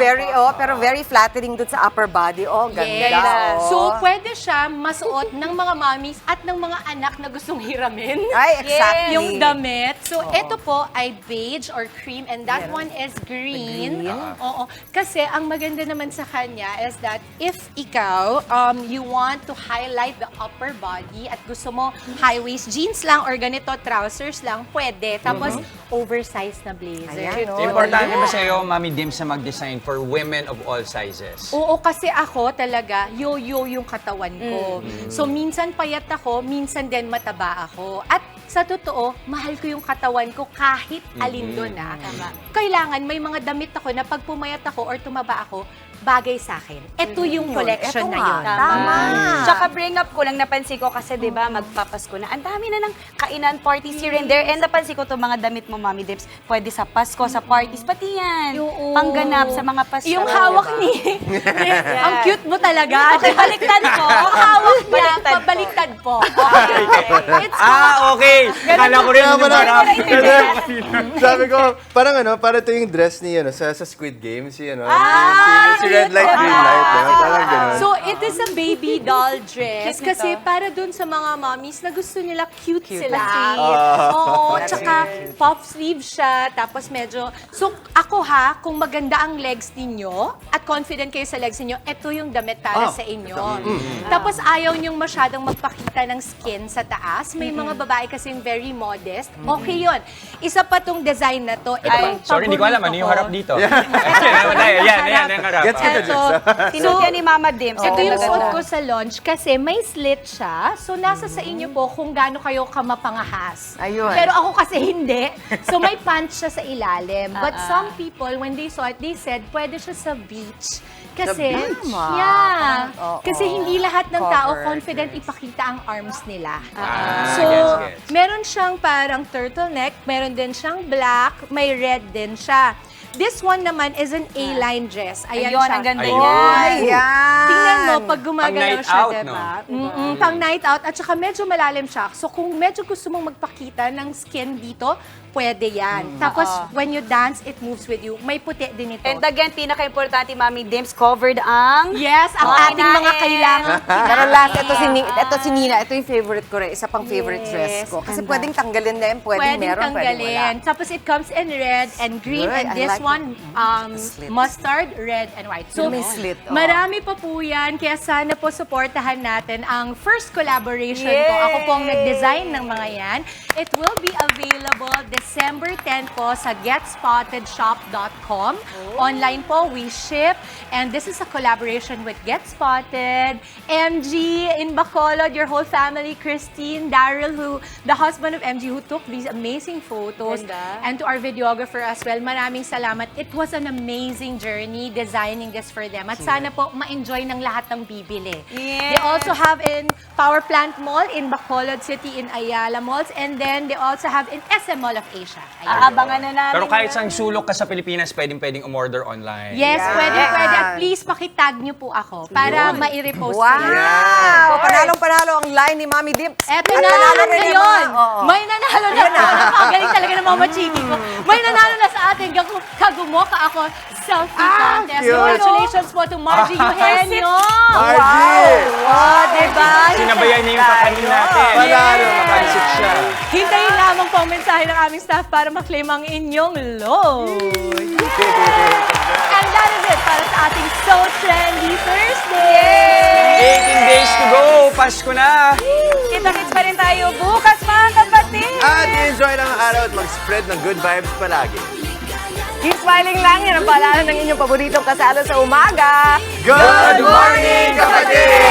po. very flattering dun sa upper body. Oh, ganda. Yes. Oh. So, pwede siya masuot ng mga mommies at ng mga anak na gustong hiramin. Ay, exactly. Yung damit. So, ito po ay beige or cream and that one is green. Oo. Kasi ang maganda naman sa kanya is that if ikaw, you want to highlight the upper body at gusto mo high-waist jeans lang or ganito, trousers lang, pwede. Tapos, oversized na blazer. Ayan, oh. Importante ba sa'yo, Mami Dims, na mag-design for women of all sizes? Oo, kasi ako talaga, yo-yo yung katawan ko. So, minsan payat ako, minsan din mataba ako. At sa totoo, mahal ko yung katawan ko kahit alin doon na. Kailangan may mga damit ako na pag pumayat ako or tumaba ako, bagay sa akin. Ito yung collection Ito na nga, yun. tama. Tsaka bring up ko lang, napansin ko kasi, di ba, magpapasko na. Ang dami na ng kainan parties here and there. And napansin ko itong mga damit mo, Mami Dips, pwede sa Pasko, sa parties, pati yan. Pangganap sa mga Pasko. Yung hawak ni... Ang cute mo talaga. Okay, baliktad ko. Ang hawak niya, Baliktad po. pabaliktad po. Okay. It's Okay. Kala ko rin yung parang... Sabi ko, parang para ito yung dress ni, sa Squid Game, si red light, green light. Parang gano'n. So, it is a baby doll dress. Kasi para dun sa mga mommies na gusto nila cute sila. Oo, tsaka puff sleeve siya. Tapos medyo... So, ako kung maganda ang legs ninyo at confident kayo sa legs ninyo, ito yung damit para sa inyo. Tapos ayaw nyong masyadong magpakita ng skin sa taas. May mga babae kasing very modest. Okay yun. Isa pa tong design na to. Ito ang Sorry, hindi ko alam. Ano yung harap dito? Yan, yung harap. Ito, Sinuot yan ni Mama Dims. ito yung Maganda. suot ko sa launch kasi may slit siya. So, nasa sa inyo po kung gaano kayo kamapangahas. Ayun. Pero ako kasi hindi. So, may pants siya sa ilalim. But some people, when they saw it, they said, pwede siya sa beach. Kasi, Tama. yeah. Oo. Kasi hindi lahat ng tao Covered. confident ipakita ang arms nila. Ah, So, gets. meron siyang parang turtleneck, meron din siyang black, may red din siya. This one naman is an A-line dress. Ayan Ayun, siya. ang ganda Ayun. niya. Ayan. Tingnan mo, pag gumagalaw Pang night siya, out, diba? Pang night out, at saka medyo malalim siya. So kung medyo gusto mong magpakita ng skin dito, pwede yan. Tapos, when you dance, it moves with you. May puti din ito. And again, pinaka-importante, Mami Dims, covered ang... Yes, ang Mga ating mga kinain. kailangan. Pero last, ito si Nina. Ito yung favorite ko rin. Isa pang favorite dress ko. Kasi Ganda. pwedeng tanggalin na yun. Pwedeng meron, pwedeng wala. tanggalin. Tapos it comes in red and green, Good, and I this like one, slit. mustard, red, and white. So, May slit, oh. marami pa po yan. Kaya sana po supportahan natin ang first collaboration ko. Yay! Ako pong nag-design ng mga yan. It will be available December 10 po sa GetSpottedShop.com. Online po, we ship. And this is a collaboration with Get Spotted, MG in Bacolod, your whole family, Christine, Daryl, the husband of MG, who took these amazing photos. Ganda. And to our videographer as well, maraming salamat. It was an amazing journey designing this for them. At sana po ma-enjoy ng lahat ng bibili. Yes. They also have in Power Plant Mall in Bacolod City in Ayala Malls. And then they also have in SM Mall of Asia. Ayan. Aabangan na namin. Pero kahit yan. saan sulok ka sa Pilipinas, pwedeng umorder online. Yes, pwede. At please, pakitag niyo po ako para ma-repost ko Wow! yan. Panalong-panalo ang line ni Mami Dims. Eto At na, panalo rin yung ngayon. mga- oo. May nanalo na. Napakagaling talaga ng mga machiki ko. May nanalo na sa atin. Kagumoka ako selfie contest. cute. Congratulations po to Margie Eugenio. Margie! Wow, diba? Sinabayan niya yung kakanin natin. Panalo, Napansit siya. Hintayin lamang po ang mensahe ng aming staff para maklaim ang inyong load. And that is it para sa ating So Trendy Thursday. 18 days to go. Pasko na. Kita-kits pa rin tayo bukas, mga kapatid. At enjoy lang ang araw at mag-spread ng good vibes palagi. Keep smiling lang. Yan ang paalala ng inyong paboritong kasalo sa umaga. Good morning, kapatid!